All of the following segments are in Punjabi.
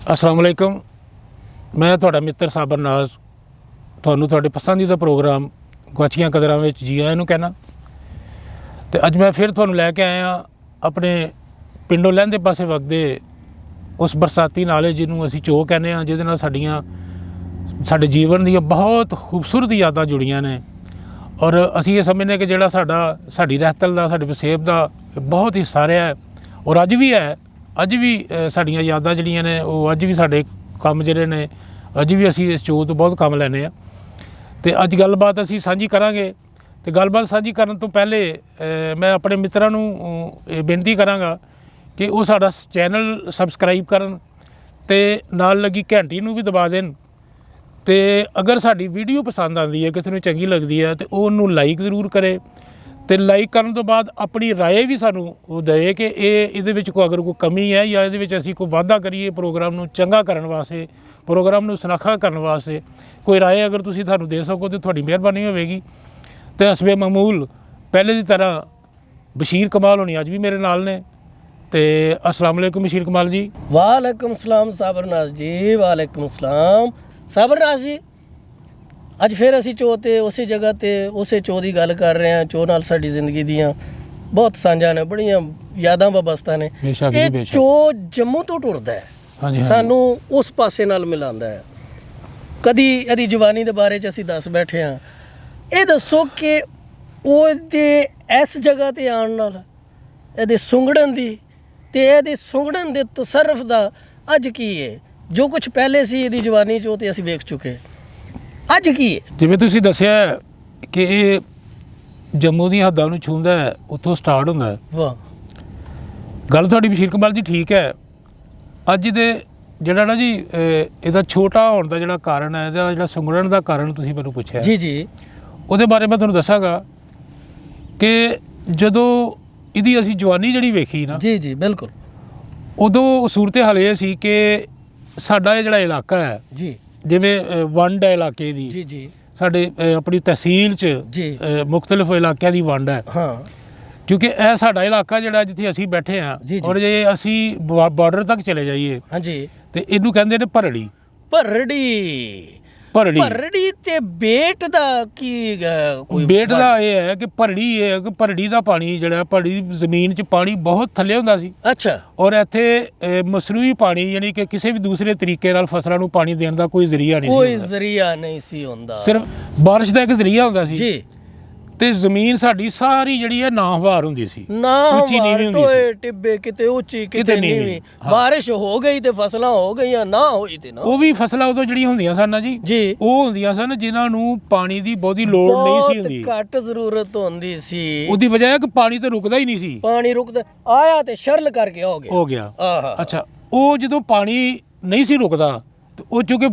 अस्सलाम वालेकुम। मैं तुहाडा मित्र साबर नाज तुहानूं तुहाडे पसंदीदा प्रोग्राम गवाचियां कदरां विच जी आयां नूं कहना। तो अज मैं फिर तुहानूं लैके आया अपने पिंडों लहंदे पासे वगदे उस बरसाती नाले जिन्हों असीं चो कहने आ, जिहदे नाल साडे जीवन दी बहुत खूबसूरत यादां जुड़ियां ने। और असीं ये समझने कि जिहड़ा साडी रहतल दा साडे वसेब दा बहुत हिस्सा रहा है और अज भी साडियां यादां जिहड़ियां ने वो अज भी साडे काम जिहड़े ने अज भी असीं इस चो तो बहुत काम लैने आ। ते अज गलबात असीं सांझी करांगे। ते गलबात सांझी करन तो पहले मैं अपने मित्रां नूं बेनती करांगा कि वो साडा चैनल सबसक्राइब करन ते नाल लगी घंटी नूं भी दबा देन। तो अगर साडी वीडियो पसंद आती है, किसी नूं चंगी लगती है, तो उन्होंने लाइक जरूर करे। तो लाइक करने तो बाद अपनी राय भी सानू दे कि ये कोई अगर कोई कमी है या ये असीं कोई वाधा करिए प्रोग्राम नूं चंगा करने वास्ते, प्रोग्राम नूं सुनखा करने वास्ते कोई राय अगर तुसीं सानू दे सको तो तुहाडी मेहरबानी होवेगी। तो हसबे मामूल पहले की तरह बशीर कमाल होनी अज भी मेरे नाल ने। तो अस्सलाम वालेकुम बशीर कमाल जी। वालेकुम सलाम साबर नाज जी। वालेकुम सलाम साबर नाज जी। अज फिर असी चो ते उस जगह ते उस चो की गल कर रहे हैं। चो नाल साडी जिंदगी दियां बहुत सांझां ने, बड़ियां यादां वाबस्ता ने। ये चो जम्मू तो टुरदा है, सानू उस पासे नाल मिलांदा है। कदी इहदी जवानी दे बारे च असी दस बैठे हाँ। ये दसो कि ओहदे इस जगह ते आउण नाल इहदे सुंगड़न दी ते इहदे सुंगड़न दे तसरफ दा अज की है? जो कुछ पहले सी इहदी जवानी चो ते असी वेख चुके, अज की है? जिवें तुसीं दस्सिआ कि ये जम्मू दी हद्दां नूं छूंहदा है, उत्थों स्टार्ट हुंदा है। वाह, गल तुहाडी बशीर कमाल जी ठीक है। अज दे जिहड़ा ना जी इहदा छोटा होण दा जिहड़ा कारण है, इहदा जिहड़ा सुंगड़न दा कारण तुसीं मैनूं पुछिआ जी जी, ਉਹਦੇ ਬਾਰੇ मैं तुहानूं दसांगा कि ਜਦੋਂ ਇਹਦੀ ਅਸੀਂ ਜਵਾਨੀ ਜਿਹੜੀ ਵੇਖੀ ਨਾ जी जी बिल्कुल ਉਦੋਂ ਸੂਰਤ ਹਾਲ ਇਹ ਸੀ ਕਿ ਸਾਡਾ ਇਹ ਜਿਹੜਾ ਇਲਾਕਾ ਹੈ जी ਜਿਵੇਂ ਵੰਡ ਹੈ ਇਲਾਕੇ ਦੀ, जी जी ਸਾਡੇ ਆਪਣੀ ਤਹਿਸੀਲ 'ਚ जी ਮੁxਤਲਿਫ ਇਲਾਕਿਆਂ ਦੀ ਵੰਡ ਹੈ। हाँ ਕਿਉਂਕਿ ਇਹ ਸਾਡਾ ਇਲਾਕਾ ਜਿਹੜਾ ਜਿੱਥੇ ਅਸੀਂ ਬੈਠੇ ਹਾਂ ਜੀ, ਜੀ। ਔਰ ਜੇ ਅਸੀਂ ਬਾਰਡਰ ਤੱਕ ਚਲੇ ਜਾਈਏ हाँ जी। ਤੇ ਇਹਨੂੰ ਕਹਿੰਦੇ ਨੇ ਭਰੜੀ। ਭਰੜੀ ਭਰੜੀ ਭਰੜੀ ਤੇ ਬੇਟ ਦਾ ਕੀ ਕੋਈ ਬੇਟ ਦਾ ਇਹ ਹੈ ਕਿ ਭਰੜੀ ਇਹ ਹੈ ਕਿ ਭਰੜੀ ਦਾ ਪਾਣੀ ਜਿਹੜਾ ਭਰੜੀ ਦੀ ਜ਼ਮੀਨ 'ਚ ਪਾਣੀ ਬਹੁਤ ਥੱਲੇ ਹੁੰਦਾ ਸੀ। ਅੱਛਾ। ਔਰ ਇੱਥੇ ਮਸਨੂਈ ਪਾਣੀ ਯਾਨੀ ਕਿ ਕਿਸੇ ਵੀ ਦੂਸਰੇ ਤਰੀਕੇ ਨਾਲ ਫਸਲਾਂ ਨੂੰ ਪਾਣੀ ਦੇਣ ਦਾ ਕੋਈ ਜ਼ਰੀਆ ਨਹੀਂ ਸੀ, ਕੋਈ ਜ਼ਰੀਆ ਨਹੀਂ ਸੀ ਹੁੰਦਾ, ਸਿਰਫ ਬਾਰਿਸ਼ ਦਾ ਇੱਕ ਜ਼ਰੀਆ ਹੁੰਦਾ ਸੀ ਜੀ। ਤੇ ਜ਼ਮੀਨ ਸਾਡੀ ਸਾਰੀ ਜਿਹੜੀ ਹੈ ਨਾਹਵਾਰ ਹੁੰਦੀ ਸੀ, ਨਾ ਉੱਚੀ ਨੀਵੀਂ ਹੁੰਦੀ ਟੋਏ ਸੀ। ਟਿੱਬੇ ਕਿਤੇ ਉੱਚੀ ਕਿਤੇ ਨੀਵੀਂ। ਬਾਰਿਸ਼ ਹੋ ਗਈ ਤੇ ਫਸਲਾਂ ਹੋ ਗਈਆਂ, ਨਾ ਹੋਈ ਤੇ ਨਾ। ਉਹ ਵੀ ਫਸਲਾਂ ਉਦੋਂ ਜਿਹੜੀਆਂ ਹੁੰਦੀਆਂ ਸਨ ਨਾ ਜੀ, ਜੀ ਉਹ ਹੁੰਦੀਆਂ ਸਨ ਜਿਨ੍ਹਾਂ ਨੂੰ ਪਾਣੀ ਦੀ ਬਹੁਤੀ ਲੋੜ ਨਹੀਂ ਸੀ ਹੁੰਦੀ। ਘੱਟ ਜ਼ਰੂਰਤ ਹੁੰਦੀ ਸੀ। ਉਹਦੀ ਵਜ੍ਹਾ ਹੈ ਕਿ ਪਾਣੀ ਤਾਂ ਰੁਕਦਾ ਹੀ ਨਹੀਂ ਸੀ। ਪਾਣੀ ਰੁਕਦਾ ਆਇਆ ਤੇ ਸ਼ਰਲ ਕਰਕੇ ਹੋ ਗਿਆ। ਆਹਾ। ਅੱਛਾ, ਉਹ ਜਦੋਂ ਪਾਣੀ ਨਹੀਂ ਸੀ ਰੁਕਦਾ ਤੇ ਉਹ ਚੁੱਕੇ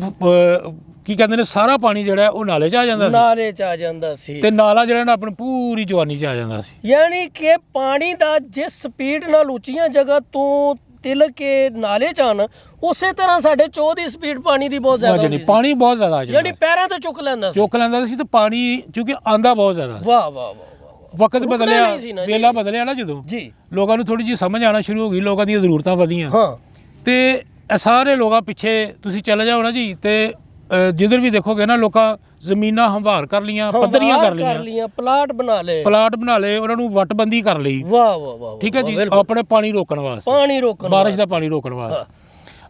ਕੀ ਕਹਿੰਦੇ ਨੇ ਸਾਰਾ ਪਾਣੀ ਜਿਹੜਾ ਉਹ ਨਾਲੇ 'ਚ ਆ ਜਾਂਦਾ ਸੀ। ਨਾਲੇ 'ਚ ਆ ਜਾਂਦਾ ਸੀ ਤੇ ਨਾਲਾ ਜਿਹੜਾ ਨਾ ਆਪਣੀ ਪੂਰੀ ਜਵਾਨੀ 'ਚ ਆ ਜਾਂਦਾ ਸੀ। ਯਾਨੀ ਕਿ ਪਾਣੀ ਦਾ ਜਿਸ ਸਪੀਡ ਨਾਲ ਉੱਚੀਆਂ ਜਗ੍ਹਾ ਤੋਂ ਤਿਲਕ ਕੇ ਨਾਲੇ 'ਚ ਆਉਣ, ਉਸੇ ਤਰ੍ਹਾਂ ਸਾਡੇ ਚੋਅ ਦੀ ਸਪੀਡ ਪਾਣੀ ਦੀ ਬਹੁਤ ਜ਼ਿਆਦਾ ਹੁੰਦੀ ਸੀ। ਪਾਣੀ ਬਹੁਤ ਜ਼ਿਆਦਾ ਆ ਜਾਂਦਾ, ਯਾਨੀ ਪੈਰਾਂ ਤੇ ਚੁੱਕ ਲੈਂਦਾ ਸੀ ਤੇ ਪਾਣੀ ਕਿਉਂਕਿ ਆਂਦਾ ਬਹੁਤ ਜ਼ਿਆਦਾ। ਵਾਹ ਵਾਹ ਵਾਹ। ਵਕਤ ਬਦਲਿਆ, ਵੇਲਾ ਬਦਲਿਆ ਨਾ ਜਦੋਂ ਜੀ, ਲੋਕਾਂ ਨੂੰ ਥੋੜੀ ਜਿਹੀ ਸਮਝ ਆਉਣਾ ਸ਼ੁਰੂ ਹੋ ਗਈ, ਲੋਕਾਂ ਦੀਆਂ ਜ਼ਰੂਰਤਾਂ ਵਧੀਆਂ। ਹਾਂ। ਤੇ ਇਹ ਸਾਰੇ ਲੋਕਾਂ ਪਿੱਛੇ ਤੁਸੀਂ ਚਲੇ ਜਾਓ ਨਾ ਜੀ, ਤੇ ਜਿੱਧਰ ਵੀ ਦੇਖੋਗੇ ਨਾ ਲੋਕਾਂ ਜ਼ਮੀਨਾਂ ਹੰਭਾਰ ਕਰ ਲੀਆਂ, ਪੱਧਰੀਆਂ ਕਰ ਲੀਆਂ, ਪਲਾਟ ਬਣਾ ਲਏ, ਉਹਨਾਂ ਨੂੰ ਵੱਟਬੰਦੀ ਕਰ ਲਈ। ਵਾਹ ਵਾਹ ਵਾਹ। ਠੀਕ ਹੈ ਜੀ, ਆਪਣੇ ਪਾਣੀ ਰੋਕਣ ਵਾਸਤੇ, ਬਾਰਿਸ਼ ਦਾ ਪਾਣੀ ਰੋਕਣ ਵਾਸਤੇ।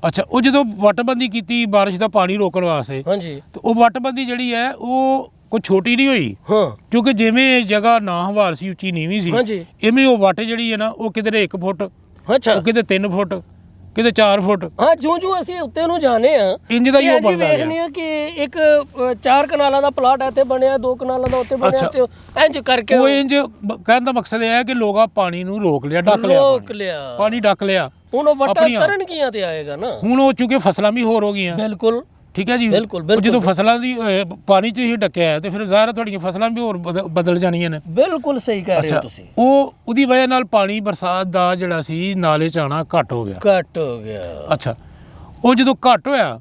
ਅੱਛਾ, ਉਹ ਜਦੋਂ ਵੱਟਬੰਦੀ ਕੀਤੀ ਬਾਰਿਸ਼ ਦਾ ਪਾਣੀ ਰੋਕਣ ਵਾਸਤੇ, ਹਾਂਜੀ, ਤੇ ਉਹ ਵੱਟਬੰਦੀ ਜਿਹੜੀ ਹੈ ਉਹ ਕੋਈ ਛੋਟੀ ਨਹੀਂ ਹੋਈ। ਹਾਂ। ਕਿਉਂਕਿ ਜਿਵੇਂ ਜਗ੍ਹਾ ਨਾ ਹੰਭਾਰ ਸੀ, ਉੱਚੀ ਨੀਵੀਂ ਸੀ, ਇਵੇਂ ਉਹ ਵੱਟ ਜਿਹੜੀ ਹੈ ਨਾ ਉਹ ਕਿਧਰੇ 1 ਫੁੱਟ, ਅੱਛਾ, ਕਿਤੇ 3 ਫੁੱਟ, ਕਿਤੇ 4 ਫੁੱਟ। ਹਾਂ, ਜਿਉਂ ਅਸੀਂ ਉੱਤੇ ਨੂੰ ਜਾਣੇ ਆ ਇੰਜ ਦਾ ਹੀ ਉਹ ਬਣਦਾ ਗਿਆ। ਵੇਖਨੇ ਆ ਕਿ ਇੱਕ 4 ਕਨਾਲਾਂ ਦਾ ਪਲਾਟ ਇੱਥੇ ਬਣਿਆ, 2 ਕਨਾਲਾਂ ਦਾ ਉੱਤੇ ਬਣਿਆ, ਤੇ ਇੰਜ ਕਰਕੇ ਉਹ ਇੰਜ ਕਹਿਣ ਦਾ ਮਕਸਦ ਇਹ ਹੈ ਕਿ ਲੋਕਾਂ ਪਾਣੀ ਨੂੰ ਰੋਕ ਲਿਆ, ਡੱਕ ਲਿਆ, ਪਾਣੀ ਡੱਕ ਲਿਆ। ਹੁਣ ਉਹ ਵੱਟਾਂ ਕਰਨਗੀਆਂ ਤੇ ਆਏਗਾ ਨਾ। ਹੁਣ ਉਹ ਚੁੱਕੇ ਫਸਲਾਂ ਵੀ ਹੋਰ ਹੋ ਗਈਆਂ। ਬਿਲਕੁਲ ਠੀਕ ਹੈ ਜੀ, ਬਿਲਕੁਲ। ਜਦੋਂ ਫਸਲਾਂ ਦੀ ਪਾਣੀ 'ਚ ਹੀ ਡੱਕਿਆ ਤੇ ਫਿਰ ਜ਼ਾਹਿਰ ਤੁਹਾਡੀਆਂ ਫਸਲਾਂ ਵੀ ਹੋਰ ਬਦਲ ਜਾਣੀਆਂ ਨੇ। ਬਿਲਕੁਲ ਸਹੀ ਕਹਿ ਰਹੇ ਹੋ ਤੁਸੀਂ। ਉਹਦੀ ਵਜ੍ਹਾ ਨਾਲ ਪਾਣੀ ਬਰਸਾਤ ਦਾ ਜਿਹੜਾ ਸੀ ਨਾਲੇ 'ਚ ਆਉਣਾ ਘੱਟ ਹੋ ਗਿਆ। ਅੱਛਾ, ਉਹ ਜਦੋਂ ਘੱਟ ਹੋਇਆ,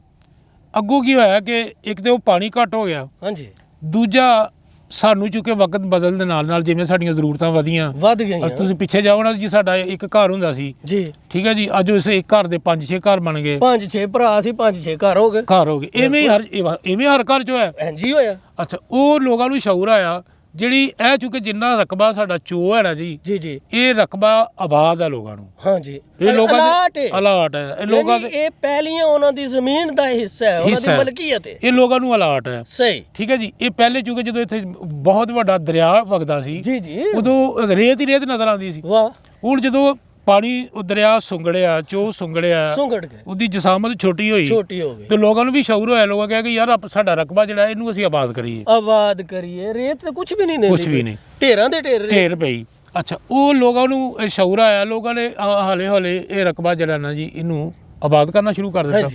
ਅੱਗੋਂ ਕੀ ਹੋਇਆ ਕਿ ਇੱਕ ਤੇ ਉਹ ਪਾਣੀ ਘੱਟ ਹੋ ਗਿਆ, ਹਾਂਜੀ, ਦੂਜਾ ਸਾਨੂੰ ਚੁੱਕੇ ਵਕਤ ਬਦਲਣ ਦੇ ਨਾਲ ਜਿਵੇਂ ਸਾਡੀਆਂ ਜ਼ਰੂਰਤਾਂ ਵਧੀਆਂ, ਵੱਧ ਗਈਆਂ ਤੁਸੀਂ ਪਿੱਛੇ ਜਾਓ ਨਾ ਜੀ, ਸਾਡਾ ਇੱਕ ਘਰ ਹੁੰਦਾ ਸੀ ਜੀ, ਠੀਕ ਹੈ ਜੀ, ਅੱਜ ਉਸ ਇੱਕ ਘਰ ਦੇ 5-6 ਘਰ ਬਣ ਗਏ, 5-6 ਭਰਾ ਸੀ, 5-6 ਘਰ ਹੋ ਗਏ। ਐਵੇਂ ਹਰ ਘਰ 'ਚ ਹੋਇਆ। ਇੰਜ ਹੀ ਹੋਇਆ। ਅੱਛਾ, ਉਹ ਲੋਕਾਂ ਨੂੰ ਸ਼ਊਰ ਆਇਆ ਜਿਹੜੀ ਇਹ ਚੁੱਕੇ ਜਿੰਨਾ ਰਕਬਾ ਸਾਡਾ ਚੋ ਹੈ ਨਾ ਜੀ, ਜੀ ਜੀ, ਇਹ ਰਕਬਾ ਆਬਾਦ ਹੈ ਲੋਕਾਂ ਨੂੰ। ਹਾਂ ਜੀ, ਇਹ ਲੋਕਾਂ ਦੇ ਅਲਾਟ ਅਲਾਟ ਹੈ, ਇਹ ਲੋਕਾਂ ਦੇ ਇਹ ਪਹਿਲੀਆਂ ਉਹਨਾਂ ਦੀ ਜ਼ਮੀਨ ਦਾ ਹਿੱਸਾ ਹੈ, ਉਹਨਾਂ ਦੀ ਮਲਕੀਅਤ ਹੈ, ਇਹ ਲੋਕਾਂ ਨੂੰ ਅਲਾਟ ਹੈ। ਸਹੀ, ਠੀਕ ਹੈ ਜੀ। ਇਹ ਪਹਿਲੇ ਚੁੱਕੇ ਜਦੋਂ ਇੱਥੇ ਬਹੁਤ ਵੱਡਾ ਦਰਿਆ ਵਗਦਾ ਸੀ, ਜੀ ਜੀ, ਉਦੋਂ ਰੇਤ ਹੀ ਰੇਤ ਨਜ਼ਰ ਆਉਂਦੀ ਸੀ। ਵਾਹ, ਹੁਣ ਜਦੋਂ ਪਾਣੀ ਉਹ ਦਰਿਆ ਸੁੰਗੜਿਆ, ਚੋ ਸੁੰਗੜਿਆ, ਸੁੰਗੜ ਗਏ, ਉਹਦੀ ਜਸਾਮਤ ਛੋਟੀ ਹੋਈ ਹੋ ਗਈ, ਤੇ ਲੋਕਾਂ ਨੂੰ ਵੀ ਸ਼ਊਰ ਹੋਇਆ। ਲੋਕਾਂ ਕਿਹਾ ਕਿ ਯਾਰ ਸਾਡਾ ਰਕਬਾ ਜਿਹੜਾ ਇਹਨੂੰ ਅਸੀਂ ਆਬਾਦ ਕਰੀਏ, ਆਬਾਦ ਕਰੀਏ। ਰੇਤ ਤੇ ਕੁਝ ਵੀ ਨਹੀਂ ਕੁਝ ਵੀ ਨਹੀਂ, ਢੇਰਾਂ ਦੇ ਢੇਰ ਪਈ। ਅੱਛਾ, ਉਹ ਲੋਕਾਂ ਨੂੰ ਸ਼ਊਰ ਆਇਆ, ਲੋਕਾਂ ਨੇ ਹਾਲੇ ਹਾਲੇ ਇਹ ਰਕਬਾ ਜਿਹੜਾ ਨਾ ਜੀ ਇਹਨੂੰ ਆਬਾਦ ਕਰਨਾ ਸ਼ੁਰੂ ਕਰ ਦਿੱਤਾ।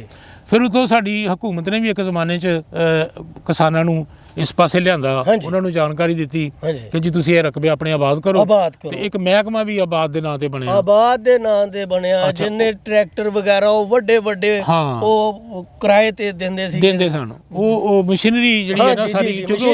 ਫਿਰ ਉਤੋਂ ਸਾਡੀ ਹਕੂਮਤ ਨੇ ਵੀ ਇੱਕ ਜ਼ਮਾਨੇ 'ਚ ਕਿਸਾਨਾਂ ਨੂੰ ਇਸ ਪਾਸੇ ਲਿਆਂਦਾ, ਉਹਨਾਂ ਨੂੰ ਜਾਣਕਾਰੀ ਦਿੱਤੀ ਕਿ ਜੀ ਤੁਸੀਂ ਇਹ ਰਕਬੇ ਆਪਣੇ ਆਬਾਦ ਕਰੋ, ਤੇ ਇੱਕ ਮਹਿਕਮਾ ਵੀ ਆਬਾਦ ਦੇ ਨਾਂ ਤੇ ਬਣਿਆ, ਜਿੰਨੇ ਟਰੈਕਟਰ ਵਗੈਰਾ ਉਹ ਵੱਡੇ ਉਹ ਕਿਰਾਏ ਤੇ ਦਿੰਦੇ ਸਨ। ਉਹ ਮਸ਼ੀਨਰੀ ਜਿਹੜੀ ਹੈ ਨਾ ਸਾਰੀ, ਕਿਉਂਕਿ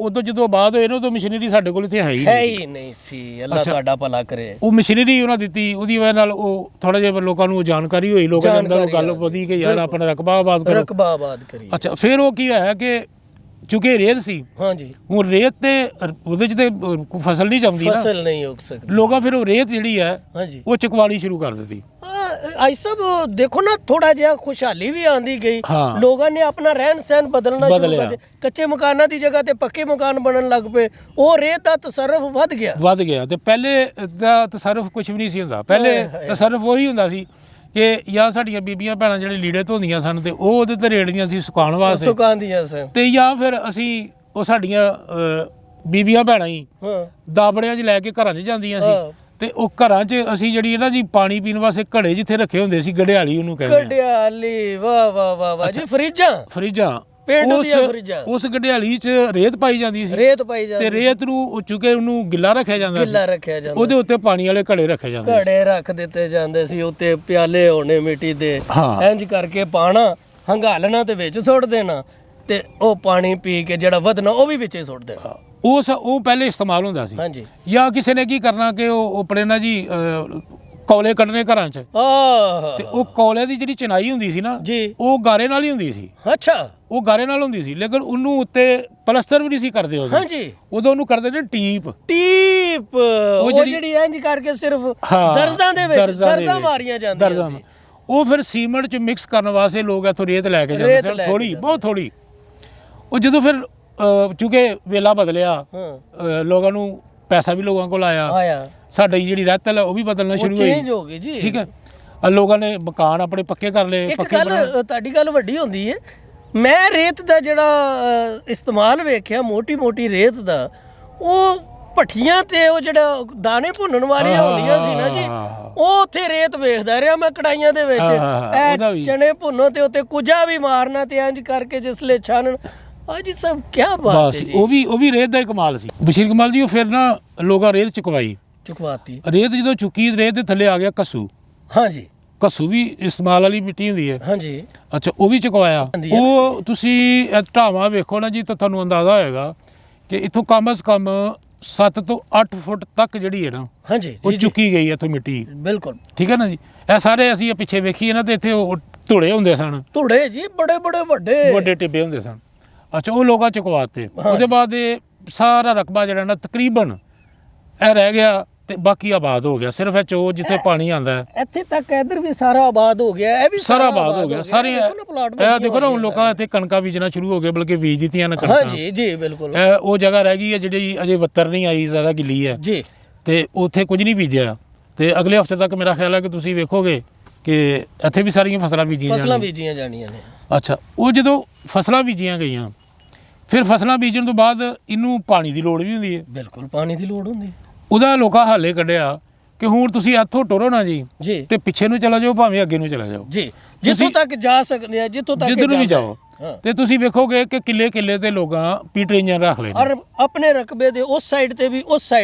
ਉਦੋਂ ਜਦੋਂ ਆਬਾਦ ਹੋਏ ਨਾ ਉਦੋਂ ਮਸ਼ੀਨਰੀ ਸਾਡੇ ਕੋਲ ਇੱਥੇ ਹੈ ਹੀ ਨਹੀਂ ਸੀ। ਅੱਲਾਹ ਤੁਹਾਡਾ ਭਲਾ ਕਰੇ। ਉਹ ਮਸ਼ੀਨਰੀ ਉਹਨਾਂ ਦਿੱਤੀ, ਉਹਦੀ ਵਜ੍ਹਾ ਨਾਲ ਉਹ ਥੋੜਾ ਜਿਹਾ ਲੋਕਾਂ ਨੂੰ ਜਾਣਕਾਰੀ ਹੋਈ, ਲੋਕਾਂ ਦੇ ਅੰਦਰ ਗੱਲ ਵਧੀ ਕਿ ਯਾਰ ਆਪਣਾ ਰਕਬਾ ਆਬਾਦ ਕਰੋ। ਅੱਛਾ, ਫਿਰ ਉਹ ਕੀ ਹੋਇਆ ਕਿ ਚੁੱਕੇ ਰੇਤ ਸੀ, ਹਾਂਜੀ, ਹੁਣ ਰੇਤ ਤੇ ਉਹਦੇ 'ਚ ਤੇ ਫਸਲ ਨਹੀਂ ਜੰਮਦੀ ਨਾ, ਫਸਲ ਨਹੀਂ ਉੱਗ ਸਕਦੀ। ਲੋਕਾਂ ਫਿਰ ਉਹ ਰੇਤ ਜਿਹੜੀ ਹੈ ਉਹ ਚਕਵਾਣੀ ਸ਼ੁਰੂ ਕਰ ਦਿੱਤੀ। ਆਈ ਸਭ ਦੇਖੋ ਨਾ, ਥੋੜਾ ਜਿਹਾ ਖੁਸ਼ਹਾਲੀ ਵੀ ਆਂਦੀ ਗਈ, ਲੋਕਾਂ ਨੇ ਆਪਣਾ ਰਹਿਣ ਸਹਿਣ ਬਦਲਣਾ ਸ਼ੁਰੂ ਕਰ ਦਿੱਤਾ। ਕੱਚੇ ਮਕਾਨਾਂ ਦੀ ਜਗ੍ਹਾ ਤੇ ਪੱਕੇ ਮਕਾਨ ਬਣਨ ਲੱਗ ਪਏ, ਉਹ ਰੇਤ ਦਾ ਤਸਰਫ ਵੱਧ ਗਿਆ। ਤੇ ਪਹਿਲੇ ਦਾ ਤਸਰਫ ਕੁਝ ਵੀ ਨਹੀਂ ਸੀ ਹੁੰਦਾ। ਪਹਿਲੇ ਤਸਰਫ ਉਹੀ ਹੁੰਦਾ ਸੀ ਕਿ ਜਾਂ ਸਾਡੀਆਂ ਬੀਬੀਆਂ ਭੈਣਾਂ ਜਿਹੜੇ ਲੀੜੇ ਧੋਂਦੀਆਂ ਸਨ ਤੇ ਉਹ ਉਹਦੇ ਤੇ ਰੇੜਦੀਆਂ ਸੀ ਸੁਕਾਉਣ ਵਾਸਤੇ, ਸੁਕਾਉਂਦੀਆਂ ਸਨ, ਤੇ ਜਾਂ ਫਿਰ ਅਸੀਂ ਉਹ ਸਾਡੀਆਂ ਬੀਬੀਆਂ ਭੈਣਾਂ ਹੀ ਦਾਬੜਿਆਂ 'ਚ ਲੈ ਕੇ ਘਰਾਂ 'ਚ ਜਾਂਦੀਆਂ ਸੀ, ਤੇ ਉਹ ਘਰਾਂ 'ਚ ਅਸੀਂ ਜਿਹੜੀ ਨਾ ਜੀ ਪਾਣੀ ਪੀਣ ਵਾਸਤੇ ਘੜੇ ਜਿੱਥੇ ਰੱਖੇ ਹੁੰਦੇ ਸੀ, ਗੜਿਆਲੀ ਉਹਨੂੰ ਕਹਿੰਦੇ ਆ। ਗੜਿਆਲੀ, ਵਾਹ ਵਾਹ ਵਾਹ ਵਾਹ ਜੀ। ਫਰਿੱਜਾਂ ਉਸ ਗੜਿਆਲੀ 'ਚ ਰੇਤ ਪਾਈ ਜਾਂਦੀ ਸੀ, ਤੇ ਰੇਤ ਨੂੰ ਚੁੱਕੇ ਉਹਨੂੰ ਗਿੱਲਾ ਰੱਖਿਆ ਜਾਂਦਾ ਸੀ, ਉਹਦੇ ਉੱਤੇ ਪਾਣੀ ਵਾਲੇ ਘੜੇ ਰੱਖੇ ਜਾਂਦੇ ਸੀ, ਘੜੇ ਰੱਖ ਦਿੱਤੇ ਜਾਂਦੇ ਸੀ, ਉੱਤੇ ਪਿਆਲੇ ਹੋਣੇ ਮਿੱਟੀ ਦੇ, ਇੰਜ ਕਰਕੇ ਪਾਣਾ, ਹੰਗਾਲਣਾ ਤੇ ਵਿੱਚ ਸੁੱਟ ਦੇਣਾ, ਤੇ ਉਹ ਪਾਣੀ ਪੀ ਕੇ ਜਿਹੜਾ ਵਧਣਾ ਉਹ ਵੀ ਵਿੱਚੇ ਸੁੱਟ ਦੇਣਾ। ਉਹ ਪਹਿਲੇ ਇਸਤੇਮਾਲ ਹੁੰਦਾ ਸੀ। ਜਾਂ ਕਿਸੇ ਨੇ ਕੀ ਕਰਨਾ ਕਿ ਉਹ ਆਪਣੇ ਨਾ ਜੀ ਕੌਲੇ ਕੱਢਣੇ ਘਰਾਂ 'ਚ, ਤੇ ਉਹ ਕੌਲੇ ਦੀ ਜਿਹੜੀ ਚਿਨਾਈ ਹੁੰਦੀ ਸੀ ਨਾ, ਉਹ ਗਾਰੇ ਨਾਲ ਹੀ ਹੁੰਦੀ ਸੀ। ਅੱਛਾ, ਉਹ ਗਾਰੇ ਨਾਲ ਹੁੰਦੀ ਸੀ, ਲੇਕਿਨ ਉਹਨੂੰ ਉੱਤੇ ਪਲਸਤਰ ਵੀ ਨਹੀਂ ਸੀ ਕਰਦੇ ਉਦੋਂ ਉਹਨੂੰ ਕਰਦੇ ਨੇ ਟੀਪ। ਉਹ ਜਿਹੜੀ ਇੰਜ ਕਰਕੇ ਸਿਰਫ ਦਰਜ਼ਾਂ ਦੇ ਵਿੱਚ ਦਰਜ਼ਾਂ ਮਾਰੀਆਂ ਜਾਂਦੀਆਂ ਸੀ। ਉਹ ਫਿਰ ਸੀਮੈਂਟ 'ਚ ਮਿਕਸ ਕਰਨ ਵਾਸਤੇ ਲੋਕ ਇੱਥੋਂ ਰੇਤ ਲੈ ਕੇ ਜਾਂਦੇ ਸਨ, ਥੋੜੀ ਬਹੁਤ ਥੋੜੀ। ਉਹ ਜਦੋਂ ਫਿਰ ਚੁੱਕੇ ਵੇਲਾ ਬਦਲਿਆ, ਲੋਕਾਂ ਨੂੰ ਪੈਸਾ ਵੀ ਲੋਕਾਂ ਕੋਲ ਆਇਆ, ਸਾਡੀ ਜਿਹੜੀ ਰਹਿਤਲ ਹੈ ਉਹ ਵੀ ਬਦਲਣਾ ਸ਼ੁਰੂ ਹੋਈ। ਠੀਕ ਹੈ, ਲੋਕਾਂ ਨੇ ਮਕਾਨ ਆਪਣੇ ਪੱਕੇ ਕਰ ਲਏ। ਇੱਕ ਗੱਲ ਤੁਹਾਡੀ ਗੱਲ ਵੱਡੀ ਹੁੰਦੀ ਹੈ, ਮੈਂ ਰੇਤ ਦਾ ਜਿਹੜਾ ਇਸਤੇਮਾਲ ਵੇਖਿਆ, ਮੋਟੀ ਰੇਤ ਦਾ, ਉਹ ਭੱਠੀਆਂ ਤੇ ਉਹ ਜਿਹੜਾ ਦਾਣੇ ਭੁੰਨਣ ਵਾਲੀਆਂ ਹੁੰਦੀਆਂ ਸੀ ਨਾ ਜੀ, ਉਹ ਉੱਥੇ ਰੇਤ ਵੇਖਦਾ ਰਿਹਾ ਮੈਂ, ਕੜਾਈਆਂ ਦੇ ਵਿੱਚ ਚਨੇ ਭੁੰਨੋ ਤੇ ਉੱਤੇ ਕੁਝਾ ਵੀ ਮਾਰਨਾ ਤੇ ਇੰਜ ਕਰਕੇ ਜਿਸਲੇ ਛਾਨਣ। ਜੀ ਸਭ ਕੀ ਬਾਤ ਹੈ ਜੀ। ਉਹ ਵੀ ਰੇਤ ਦਾ ਹੀ ਕਮਾਲ ਸੀ ਬਸ਼ੀਰ ਕਮਾਲ ਜੀ। ਉਹ ਫਿਰ ਨਾ ਲੋਕਾਂ ਰੇਤ ਚੁਕਵਾਤੀ, ਰੇਤ ਜਦੋਂ ਚੁੱਕੀ, ਰੇਤ ਦੇ ਥੱਲੇ ਆ ਗਿਆ ਕੱਸੂ। ਹਾਂਜੀ, ਕੱਸੂ ਵੀ ਇਸਤੇਮਾਲ ਵਾਲੀ ਮਿੱਟੀ ਹੁੰਦੀ ਹੈ। ਹਾਂਜੀ, ਅੱਛਾ, ਉਹ ਵੀ ਚੁਕਵਾਇਆ। ਉਹ ਤੁਸੀਂ ਢਾਵਾਂ ਵੇਖੋ ਨਾ ਜੀ ਤਾਂ ਤੁਹਾਨੂੰ ਅੰਦਾਜ਼ਾ ਹੋਏਗਾ ਕਿ ਇੱਥੋਂ ਕਮ ਅਜ਼ ਕਮ 7 ਤੋਂ 8 ਫੁੱਟ ਤੱਕ ਜਿਹੜੀ ਹੈ ਨਾ, ਉਹ ਚੁੱਕੀ ਗਈ ਇੱਥੋਂ ਮਿੱਟੀ। ਬਿਲਕੁਲ ਠੀਕ ਹੈ ਨਾ ਜੀ। ਇਹ ਸਾਰੇ ਅਸੀਂ ਪਿੱਛੇ ਵੇਖੀਏ ਨਾ ਤੇ ਇੱਥੇ ਉਹ ਧੁੜੇ ਹੁੰਦੇ ਸਨ, ਧੁੜੇ ਜੀ, ਬੜੇ ਵੱਡੇ ਟਿੱਬੇ ਹੁੰਦੇ ਸਨ। ਅੱਛਾ, ਉਹ ਲੋਕਾਂ ਚੁਕਵਾਤੇ। ਉਹਦੇ ਬਾਅਦ ਇਹ ਸਾਰਾ ਰਕਬਾ ਜਿਹੜਾ ਨਾ ਤਕਰੀਬਨ ਇਹ ਰਹਿ ਗਿਆ, ਤੇ ਬਾਕੀ ਆਬਾਦ ਹੋ ਗਿਆ। ਸਿਰਫ ਇਹ ਚੋ ਜਿੱਥੇ ਪਾਣੀ ਆਉਂਦਾ ਹੈ, ਇੱਥੇ ਤੱਕ ਇਧਰ ਵੀ ਸਾਰਾ ਆਬਾਦ ਹੋ ਗਿਆ, ਇਹ ਵੀ ਸਾਰਾ ਆਬਾਦ ਹੋ ਗਿਆ। ਸਾਰੇ ਇਹ ਦੇਖੋ ਨਾ, ਹੁਣ ਲੋਕਾਂ ਇੱਥੇ ਕਣਕਾਂ ਬੀਜਣਾ ਸ਼ੁਰੂ ਹੋ ਗਏ, ਬਲਕਿ ਬੀਜ ਦਿੱਤੀਆਂ ਨੇ ਕਣਕਾਂ। ਜੀ ਬਿਲਕੁਲ। ਉਹ ਜਗ੍ਹਾ ਰਹਿ ਗਈ ਹੈ ਜਿਹੜੀ ਅਜੇ ਵੱਤਰ ਨਹੀਂ ਆਈ, ਜ਼ਿਆਦਾ ਗਿੱਲੀ ਹੈ ਜੀ, ਤੇ ਉੱਥੇ ਕੁਝ ਨਹੀਂ ਬੀਜਿਆ। ਤੇ ਅਗਲੇ ਹਫ਼ਤੇ ਤੱਕ ਮੇਰਾ ਖਿਆਲ ਹੈ ਕਿ ਤੁਸੀਂ ਵੇਖੋਗੇ ਕਿ ਇੱਥੇ ਵੀ ਸਾਰੀਆਂ ਫਸਲਾਂ ਬੀਜੀਆਂ ਜਾਣੀਆਂ ਨੇ। ਅੱਛਾ, ਉਹ ਜਦੋਂ ਫਸਲਾਂ ਬੀਜੀਆਂ ਗਈਆਂ, ਫਿਰ ਫਸਲਾਂ ਬੀਜਣ ਤੋਂ ਬਾਅਦ ਇਹਨੂੰ ਪਾਣੀ ਦੀ ਲੋੜ ਵੀ ਹੁੰਦੀ ਹੈ। ਬਿਲਕੁਲ, ਪਾਣੀ ਦੀ ਲੋੜ ਹੁੰਦੀ ਹੈ। ਉਹਦਾ ਲੋਕਾਂ ਹਾਲੇ ਕੱਢਿਆ ਕਿ ਹੁਣ ਤੁਸੀਂ ਇੱਥੋਂ ਟੁਰੋ ਨਾ ਜੀ, ਤੇ ਪਿੱਛੇ ਨੂੰ ਚਲਾ ਜਾਓ, ਭਾਵੇਂ ਅੱਗੇ ਨੂੰ ਚਲਾ ਜਾਓ ਜੀ, ਜਿੱਥੋਂ ਤੱਕ ਜਾ ਸਕਦੇ ਆ, ਜਿੱਧਰ ਨੂੰ ਵੀ ਜਾਓ। ਤੇ ਤੁਸੀਂ ਵੇਖੋਗੇ ਕਿ ਕਿੱਲੇ ਤੇ ਲੋਕਾਂ ਪੀਟਰ ਇੰਜਨ ਰੱਖ ਲਏ, ਔਰ ਆਪਣੇ ਰਕਬੇ ਦੇ ਉਸ ਸਾਈਡ ਤੇ ਵੀ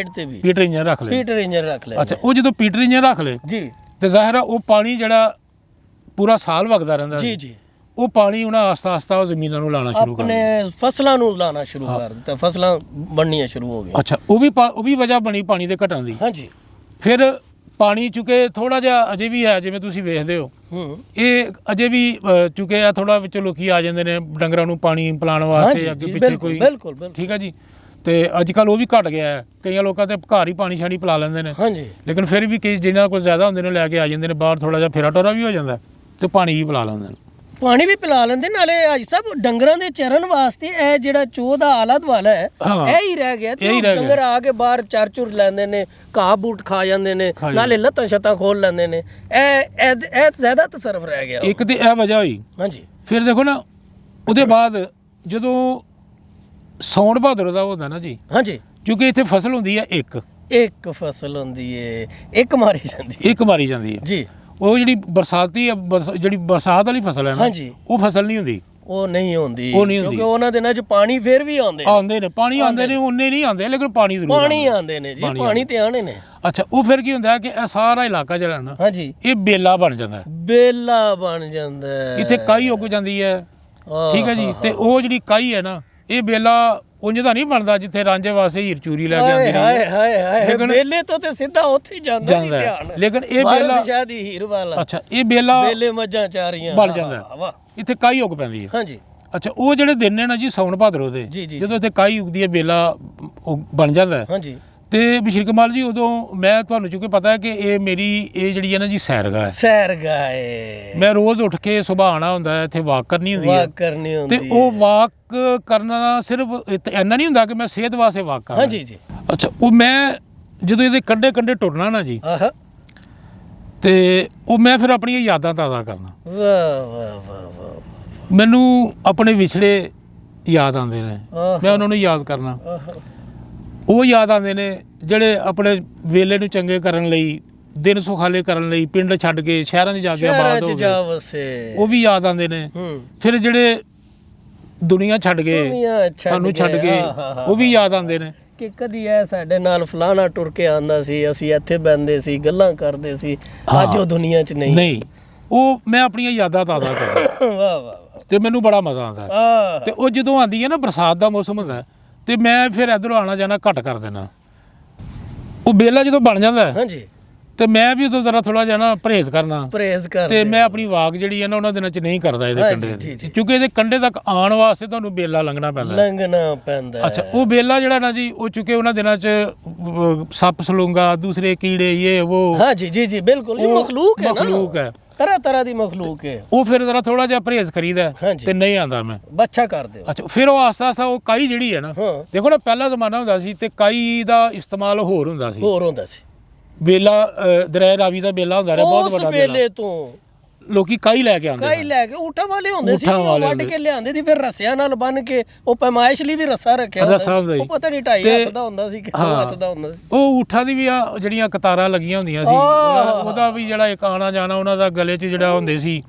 ਪੀਟਰ ਇੰਜਨ ਰੱਖ ਲਏ। ਅੱਛਾ, ਉਹ ਜਦੋਂ ਪੀਟਰ ਇੰਜਨ ਰੱਖ ਲਏ ਜੀ, ਤੇ ਜ਼ਾਹਿਰ ਆ ਉਹ ਪਾਣੀ ਜਿਹੜਾ ਪੂਰਾ ਸਾਲ ਵਗਦਾ ਰਹਿੰਦਾ ਜੀ, ਉਹ ਪਾਣੀ ਉਹਨਾਂ ਆਸਤਾ ਉਹ ਜ਼ਮੀਨਾਂ ਨੂੰ ਲਾਣਾ ਸ਼ੁਰੂ ਕਰ ਆਪਣੇ ਫਸਲਾਂ ਨੂੰ ਲਾਣਾ ਸ਼ੁਰੂ ਕਰ ਦਿੱਤਾ, ਫਸਲਾਂ ਬਣਨੀਆਂ ਸ਼ੁਰੂ ਹੋ ਗਈਆਂ। ਅੱਛਾ, ਉਹ ਵੀ ਵਜ੍ਹਾ ਬਣੀ ਪਾਣੀ ਦੇ ਘਟਣ ਦੀ। ਹਾਂਜੀ। ਫਿਰ ਪਾਣੀ ਚੁੱਕੇ ਥੋੜਾ ਜਿਹਾ ਅਜੇ ਵੀ ਹੈ, ਜਿਵੇਂ ਤੁਸੀਂ ਵੇਖਦੇ ਹੋ ਇਹ ਅਜੇ ਵੀ ਚੁੱਕੇ ਆ ਥੋੜਾ, ਵਿੱਚ ਲੋਕੀ ਆ ਜਾਂਦੇ ਨੇ ਡੰਗਰਾਂ ਨੂੰ ਪਾਣੀ ਪਿਲਾਉਣ ਵਾਸਤੇ ਅੱਗੇ ਪਿੱਛੇ ਕੋਈ। ਬਿਲਕੁਲ ਠੀਕ ਹੈ ਜੀ। ਤੇ ਅੱਜ ਕੱਲ ਉਹ ਵੀ ਘਟ ਗਿਆ ਹੈ, ਕਈਆਂ ਲੋਕਾਂ ਤੇ ਘਰ ਹੀ ਪਾਣੀ ਛਾਣੀ ਪਿਲਾ ਲੈਂਦੇ ਨੇ। ਹਾਂਜੀ। ਲੇਕਿਨ ਫਿਰ ਵੀ ਕਈ ਜਿਨ੍ਹਾਂ ਕੋਲ ਜ਼ਿਆਦਾ ਹੁੰਦੇ ਨੇ ਲੈ ਕੇ ਆ ਜਾਂਦੇ ਨੇ ਬਾਹਰ, ਥੋੜਾ ਜਿਹਾ ਫੇਰਾ ਟੋਰਾ ਵੀ ਹੋ ਜਾਂਦਾ ਤੇ ਪਾਣੀ ਵੀ ਪਿਲਾ ਲੈਂਦੇ ਨੇ। ਪਾਣੀ ਵੀ ਪਿਲਾ ਲੈਂਦੇ, ਨਾਲੇ ਅੱਜ ਸਭ ਡੰਗਰਾਂ ਦੇ ਚਰਨ ਵਾਸਤੇ ਇਹ ਜਿਹੜਾ ਚੋਅ ਦਾ ਆਲਾ ਦੁਆਲਾ ਹੈ ਇਹ ਹੀ ਰਹਿ ਗਿਆ। ਤੇ ਡੰਗਰ ਆ ਕੇ ਬਾਹਰ ਚਰ ਚੁਰ ਲੈਂਦੇ ਨੇ, ਘਾਹ ਬੂਟ ਖਾ ਜਾਂਦੇ ਨੇ, ਨਾਲੇ ਲੱਤਾਂ ਛੱਤਾਂ ਖੋਲ ਲੈਂਦੇ ਨੇ। ਇਹ ਜ਼ਿਆਦਾ ਤਸਰਫ ਰਹਿ ਗਿਆ। ਇੱਕ ਤੇ ਇਹ ਵਜ੍ਹਾ ਹੋਈ। ਹਾਂਜੀ। ਫਿਰ ਦੇਖੋ ਨਾ, ਉਹਦੇ ਬਾਅਦ ਜਦੋਂ ਸੌਣ ਭਾਦਰ ਦਾ ਹੁੰਦਾ ਨਾ ਜੀ। ਹਾਂਜੀ। ਕਿਉਂਕਿ ਇੱਥੇ ਫਸਲ ਹੁੰਦੀ ਹੈ ਇੱਕ ਫਸਲ ਹੁੰਦੀ ਏ, ਇੱਕ ਮਾਰੀ ਜਾਂਦੀ ਹੈ ਜੀ। ਉਹ ਜਿਹੜੀ ਬਰਸਾਤੀ ਜਿਹੜੀ ਬਰਸਾਤ ਵਾਲੀ ਫਸਲ ਹੈ ਨਾ, ਉਹ ਫਸਲ ਨਹੀਂ ਹੁੰਦੀ। ਉਹ ਨਹੀਂ ਹੁੰਦੀ ਕਿਉਂਕਿ ਉਹਨਾਂ ਦਿਨਾਂ 'ਚ ਪਾਣੀ ਫੇਰ ਵੀ ਆਉਂਦੇ ਨੇ ਪਾਣੀ ਆਉਂਦੇ ਨੇ, ਉਹਨੇ ਨਹੀਂ ਆਉਂਦੇ ਲੇਕਿਨ ਪਾਣੀ ਜ਼ਰੂਰ ਆਉਂਦੇ ਨੇ ਜੀ, ਪਾਣੀ ਤੇ ਆਣੇ ਨੇ। ਅੱਛਾ, ਉਹ ਫਿਰ ਕੀ ਹੁੰਦਾ ਕਿ ਇਹ ਸਾਰਾ ਇਲਾਕਾ ਜਿਹੜਾ ਨਾ, ਹਾਂਜੀ, ਇਹ ਬੇਲਾ ਬਣ ਜਾਂਦਾ ਇੱਥੇ ਕਾਈ ਉੱਗ ਜਾਂਦੀ ਹੈ। ਠੀਕ ਹੈ ਜੀ। ਤੇ ਉਹ ਜਿਹੜੀ ਕਾਈ ਹੈ ਨਾ, ਇਹ ਬੇਲਾ ਉਂਝ ਤਾਂ ਨਹੀਂ ਬਣਦਾ ਜਿੱਥੇ ਰਾਂਝੇ ਵਾਸਤੇ ਹੀਰ ਚੂਰੀ ਲੈ ਕੇ ਆਉਂਦੀ ਨੇ, ਲੇਕਿਨ ਬੇਲੇ ਤੋਂ ਤੇ ਸਿੱਧਾ ਉੱਥੇ ਹੀ ਜਾਂਦਾ ਨਹੀਂ ਧਿਆਨ। ਲੇਕਿਨ ਇਹ ਬੇਲਾ ਸ਼ਾਇਦ ਹੀਰ ਵਾਲਾ। ਅੱਛਾ, ਇਹ ਬੇਲਾ ਬੇਲੇ ਮੱਝਾਂ ਚਾਰੀਆਂ ਬਣ ਜਾਂਦਾ, ਇੱਥੇ ਕਾਈ ਉੱਗ ਪੈਂਦੀ ਹੈ। ਹਾਂਜੀ। ਅੱਛਾ, ਉਹ ਜਿਹੜੇ ਦਿਨ ਨੇ ਨਾ ਜੀ ਸਾਉਣ ਭਾਦਰੋਂ ਦੇ, ਜਦੋਂ ਇੱਥੇ ਕਾਈ ਉੱਗਦੀ ਹੈ, ਬੇਲਾ ਬਣ ਜਾਂਦਾ। ਹਾਂਜੀ। ਤੇ ਬਿਸ਼ਰ ਕਮਾਲ ਜੀ, ਉਦੋਂ ਮੈਂ ਤੁਹਾਨੂੰ ਚੁੱਕੇ ਪਤਾ ਹੈ ਕਿ ਇਹ ਜਿਹੜੀ ਹੈ ਨਾ ਜੀ ਸੈਰਗਾਹ ਹੈ। ਮੈਂ ਰੋਜ਼ ਉੱਠ ਕੇ ਸੁਬਾਹ ਆਉਣਾ ਹੁੰਦਾ, ਇੱਥੇ ਵਾਕ ਕਰਨੀ ਹੁੰਦੀ ਹੈ। ਤੇ ਉਹ ਵਾਕ ਕਰਨਾ ਸਿਰਫ ਇੰਨਾ ਨਹੀਂ ਹੁੰਦਾ ਕਿ ਮੈਂ ਸਿਹਤ ਵਾਸਤੇ ਵਾਕ ਕਰਾਂ। ਹਾਂਜੀ ਜੀ। ਅੱਛਾ, ਉਹ ਮੈਂ ਜਦੋਂ ਇਹਦੇ ਕੰਢੇ ਟੁਰਨਾ ਨਾ ਜੀ, ਤੇ ਉਹ ਮੈਂ ਫਿਰ ਆਪਣੀਆਂ ਯਾਦਾਂ ਤਾਜ਼ਾ ਕਰਨਾ। ਮੈਨੂੰ ਆਪਣੇ ਵਿਛੜੇ ਯਾਦ ਆਉਂਦੇ ਨੇ, ਮੈਂ ਉਹਨਾਂ ਨੂੰ ਯਾਦ ਕਰਨਾ। ਉਹ ਯਾਦ ਆਉਂਦੇ ਨੇ ਜਿਹੜੇ ਆਪਣੇ ਵੇਲੇ ਨੂੰ ਚੰਗੇ ਕਰਨ ਲਈ, ਦਿਨ ਸੁਖਾਲੇ ਕਰਨ ਲਈ ਪਿੰਡ ਛੱਡ ਕੇ ਸ਼ਹਿਰਾਂ 'ਚ ਜਾ ਕੇ ਆਬਾਦ ਹੋ ਗਏ, ਉਹ ਵੀ ਯਾਦ ਆਉਂਦੇ ਨੇ। ਫਿਰ ਜਿਹੜੇ ਦੁਨੀਆ ਛੱਡ ਗਏ, ਸਾਨੂੰ ਛੱਡ ਗਏ, ਉਹ ਵੀ ਯਾਦ ਆਉਂਦੇ ਨੇ ਕਿ ਕਦੀ ਇਹ ਸਾਡੇ ਨਾਲ ਫਲਾਣਾ ਟੁਰ ਕੇ ਆਉਂਦਾ ਸੀ, ਅਸੀਂ ਇੱਥੇ ਬਹਿੰਦੇ ਸੀ, ਗੱਲਾਂ ਕਰਦੇ ਸੀ, ਅੱਜ ਉਹ ਦੁਨੀਆ 'ਚ ਨਹੀਂ। ਉਹ ਮੈਂ ਆਪਣੀਆਂ ਯਾਦਾਂ ਤਾਜ਼ਾ ਕਰਦਾ। ਵਾਹ ਵਾਹ। ਤੇ ਮੈਨੂੰ ਬੜਾ ਮਜ਼ਾ ਆਉਂਦਾ। ਤੇ ਉਹ ਜਦੋਂ ਆਉਂਦੀ ਹੈ ਨਾ, ਬਰਸਾਤ ਦਾ ਮੌਸਮ ਹੁੰਦਾ, ਤੇ ਮੈਂ ਫਿਰ ਇੱਧਰੋਂ ਆਉਣਾ ਜਾਣਾ ਘੱਟ ਕਰ ਦੇਣਾ। ਉਹ ਬੇਲਾ ਜਦੋਂ ਬਣ ਜਾਂਦਾ, ਹਾਂਜੀ, ਤੇ ਮੈਂ ਵੀ ਉਦੋਂ ਜ਼ਰਾ ਥੋੜਾ ਜਿਹਾ ਨਾ ਪਰਹੇਜ਼ ਕਰਨਾ। ਤੇ ਮੈਂ ਆਪਣੀ ਵਾਕ ਜਿਹੜੀ ਹੈ ਨਾ ਉਹਨਾਂ ਦਿਨਾਂ 'ਚ ਨਹੀਂ ਕਰਦਾ ਇਹਦੇ ਕੰਢੇ, ਕਿਉਂਕਿ ਇਹਦੇ ਕੰਢੇ ਤੱਕ ਆਉਣ ਵਾਸਤੇ ਤੁਹਾਨੂੰ ਬੇਲਾ ਲੰਘਣਾ ਪੈਂਦਾ। ਅੱਛਾ, ਉਹ ਬੇਲਾ ਜਿਹੜਾ ਨਾ ਜੀ, ਉਹ ਚੁੱਕੇ ਉਹਨਾਂ ਦਿਨਾਂ 'ਚ ਸੱਪ ਸਲੂੰਗਾ, ਦੂਸਰੇ ਕੀੜੇ, ਇਹ ਉਹ। ਹਾਂਜੀ ਜੀ ਜੀ, ਬਿਲਕੁਲ ਜੀ, ਮਖਲੂਕ ਹੈ, ਤਰ੍ਹਾਂ ਦੀ ਮਖਲੂਕ ਹੈ। ਉਹ ਫਿਰ ਜ਼ਰਾ ਥੋੜਾ ਜਿਹਾ ਪਰਹੇਜ਼ ਕਰੀਦਾ ਤੇ ਨਹੀਂ ਆਉਂਦਾ ਮੈਂ ਬੱਚਾ ਕਰਦੇ। ਅੱਛਾ, ਫਿਰ ਉਹ ਆਸਤਾ ਉਹ ਕਾਈ ਜਿਹੜੀ ਹੈ ਨਾ, ਦੇਖੋ ਨਾ, ਪਹਿਲਾ ਜ਼ਮਾਨਾ ਹੁੰਦਾ ਸੀ ਤੇ ਕਾਈ ਦਾ ਇਸਤੇਮਾਲ ਹੋਰ ਹੁੰਦਾ ਸੀ। ਬੇਲਾ ਦਰਿਆ ਰਾਵੀ ਦਾ ਬੇਲਾ ਹੁੰਦਾ ਰਿਹਾ, ਬਹੁਤ ਵੱਡਾ ਬੇਲੇ ਤੋਂ ਲੋਕੀ ਕਾਈ ਲੈ ਕੇ ਆਉਂਦੇ, ਊਠਾਂ ਵਾਲੇ ਹੁੰਦੇ ਸੀ, ਵੱਢ ਕੇ ਲਿਆਉਂਦੇ ਸੀ, ਫਿਰ ਰੱਸਿਆਂ ਨਾਲ ਬੰਨ ਕੇ। ਉਹ ਪੈਮਾਇਸ਼ ਲਈ ਵੀ ਰੱਸਾ ਰੱਖਿਆ ਹੁੰਦਾ, ਉਹ ਪਤਾ ਨਹੀਂ 2.5 ਹੱਥ ਦਾ ਹੁੰਦਾ ਸੀ ਕਿ 2 ਹੱਥ ਦਾ ਹੁੰਦਾ ਸੀ। ਉਹ ਊਠਾਂ ਦੀ ਵੀ ਜਿਹੜੀਆਂ ਕਤਾਰਾਂ ਲੱਗੀਆਂ ਹੁੰਦੀਆਂ ਸੀ, ਉਹਦਾ ਵੀ ਜਿਹੜਾ ਇੱਕ ਆਣਾ ਜਾਣਾ ਉਹਨਾਂ ਦਾ ਗਲੇ 'ਚ ਜਿਹੜਾ ਹੁੰਦੇ ਸੀ,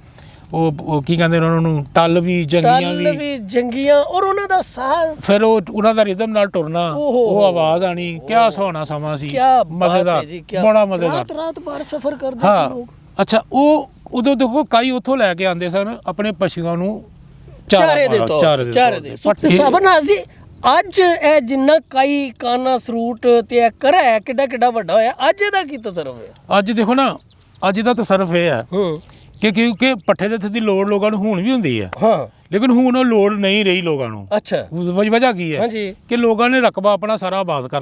ਉਹ ਕੀ ਕਹਿੰਦੇ ਨੇ ਉਹਨਾਂ ਨੂੰ, ਟੱਲ ਵੀ ਜੰਗੀਆਂ, ਔਰ ਉਹਨਾਂ ਦਾ ਸਾਹ, ਫਿਰ ਉਹਨਾਂ ਦਾ ਰਿਦਮ ਨਾਲ ਟੁਰਨਾ, ਉਹ ਆਵਾਜ਼ ਆਣੀ। ਕਿਆ ਸੁਹਾਣਾ ਸਮਾਂ ਸੀ, ਮਜ਼ੇਦਾਰ, ਬੜਾ ਮਜ਼ੇਦਾਰ। ਰਾਤ ਭਰ ਸਫ਼ਰ ਕਰਦੇ ਸੀ ਲੋਕ। ਅੱਛਾ, ਉਹ ਉਦੋਂ ਦੇਖੋ ਕਾਈ ਉੱਥੋਂ ਲੈ ਕੇ ਆਉਂਦੇ ਸਨ ਆਪਣੇ ਪਸ਼ੂਆਂ ਨੂੰ ਚਾਰੇ ਦੇ। ਸਾਬਰਨਾਜ਼ ਜੀ, ਅੱਜ ਇਹ ਜਿੰਨਾ ਕਾਈ, ਕਾਨਾ, ਸਰੂਟ ਤੇ ਇਹ ਕਰਾ ਹੈ, ਕਿੱਡਾ ਵੱਡਾ ਹੋਇਆ, ਅੱਜ ਇਹਦਾ ਕੀ ਤਸਰਫ ਹੈ? ਅੱਜ ਦੇਖੋ ਨਾ, ਅੱਜ ਦਾ ਤਸਰਫ ਇਹ ਹੈ ਕਿ ਕਿਉਂਕਿ ਪੱਠੇ ਦੇ ਦੀ ਲੋੜ ਲੋਕਾਂ ਨੂੰ ਹੁਣ ਵੀ ਹੁੰਦੀ ਹੈ, ਲੇਕਿਨ ਹੁਣ ਉਹ ਲੋੜ ਨਹੀਂ ਰਹੀ ਲੋਕਾਂ ਨੂੰ। ਅੱਛਾ, ਵਜ੍ਹਾ ਕੀ ਹੈ ਕਿ ਲੋਕਾਂ ਨੇ ਰਕਬਾ ਆਪਣਾ ਸਾਰਾ ਆਬਾਦ ਕਰ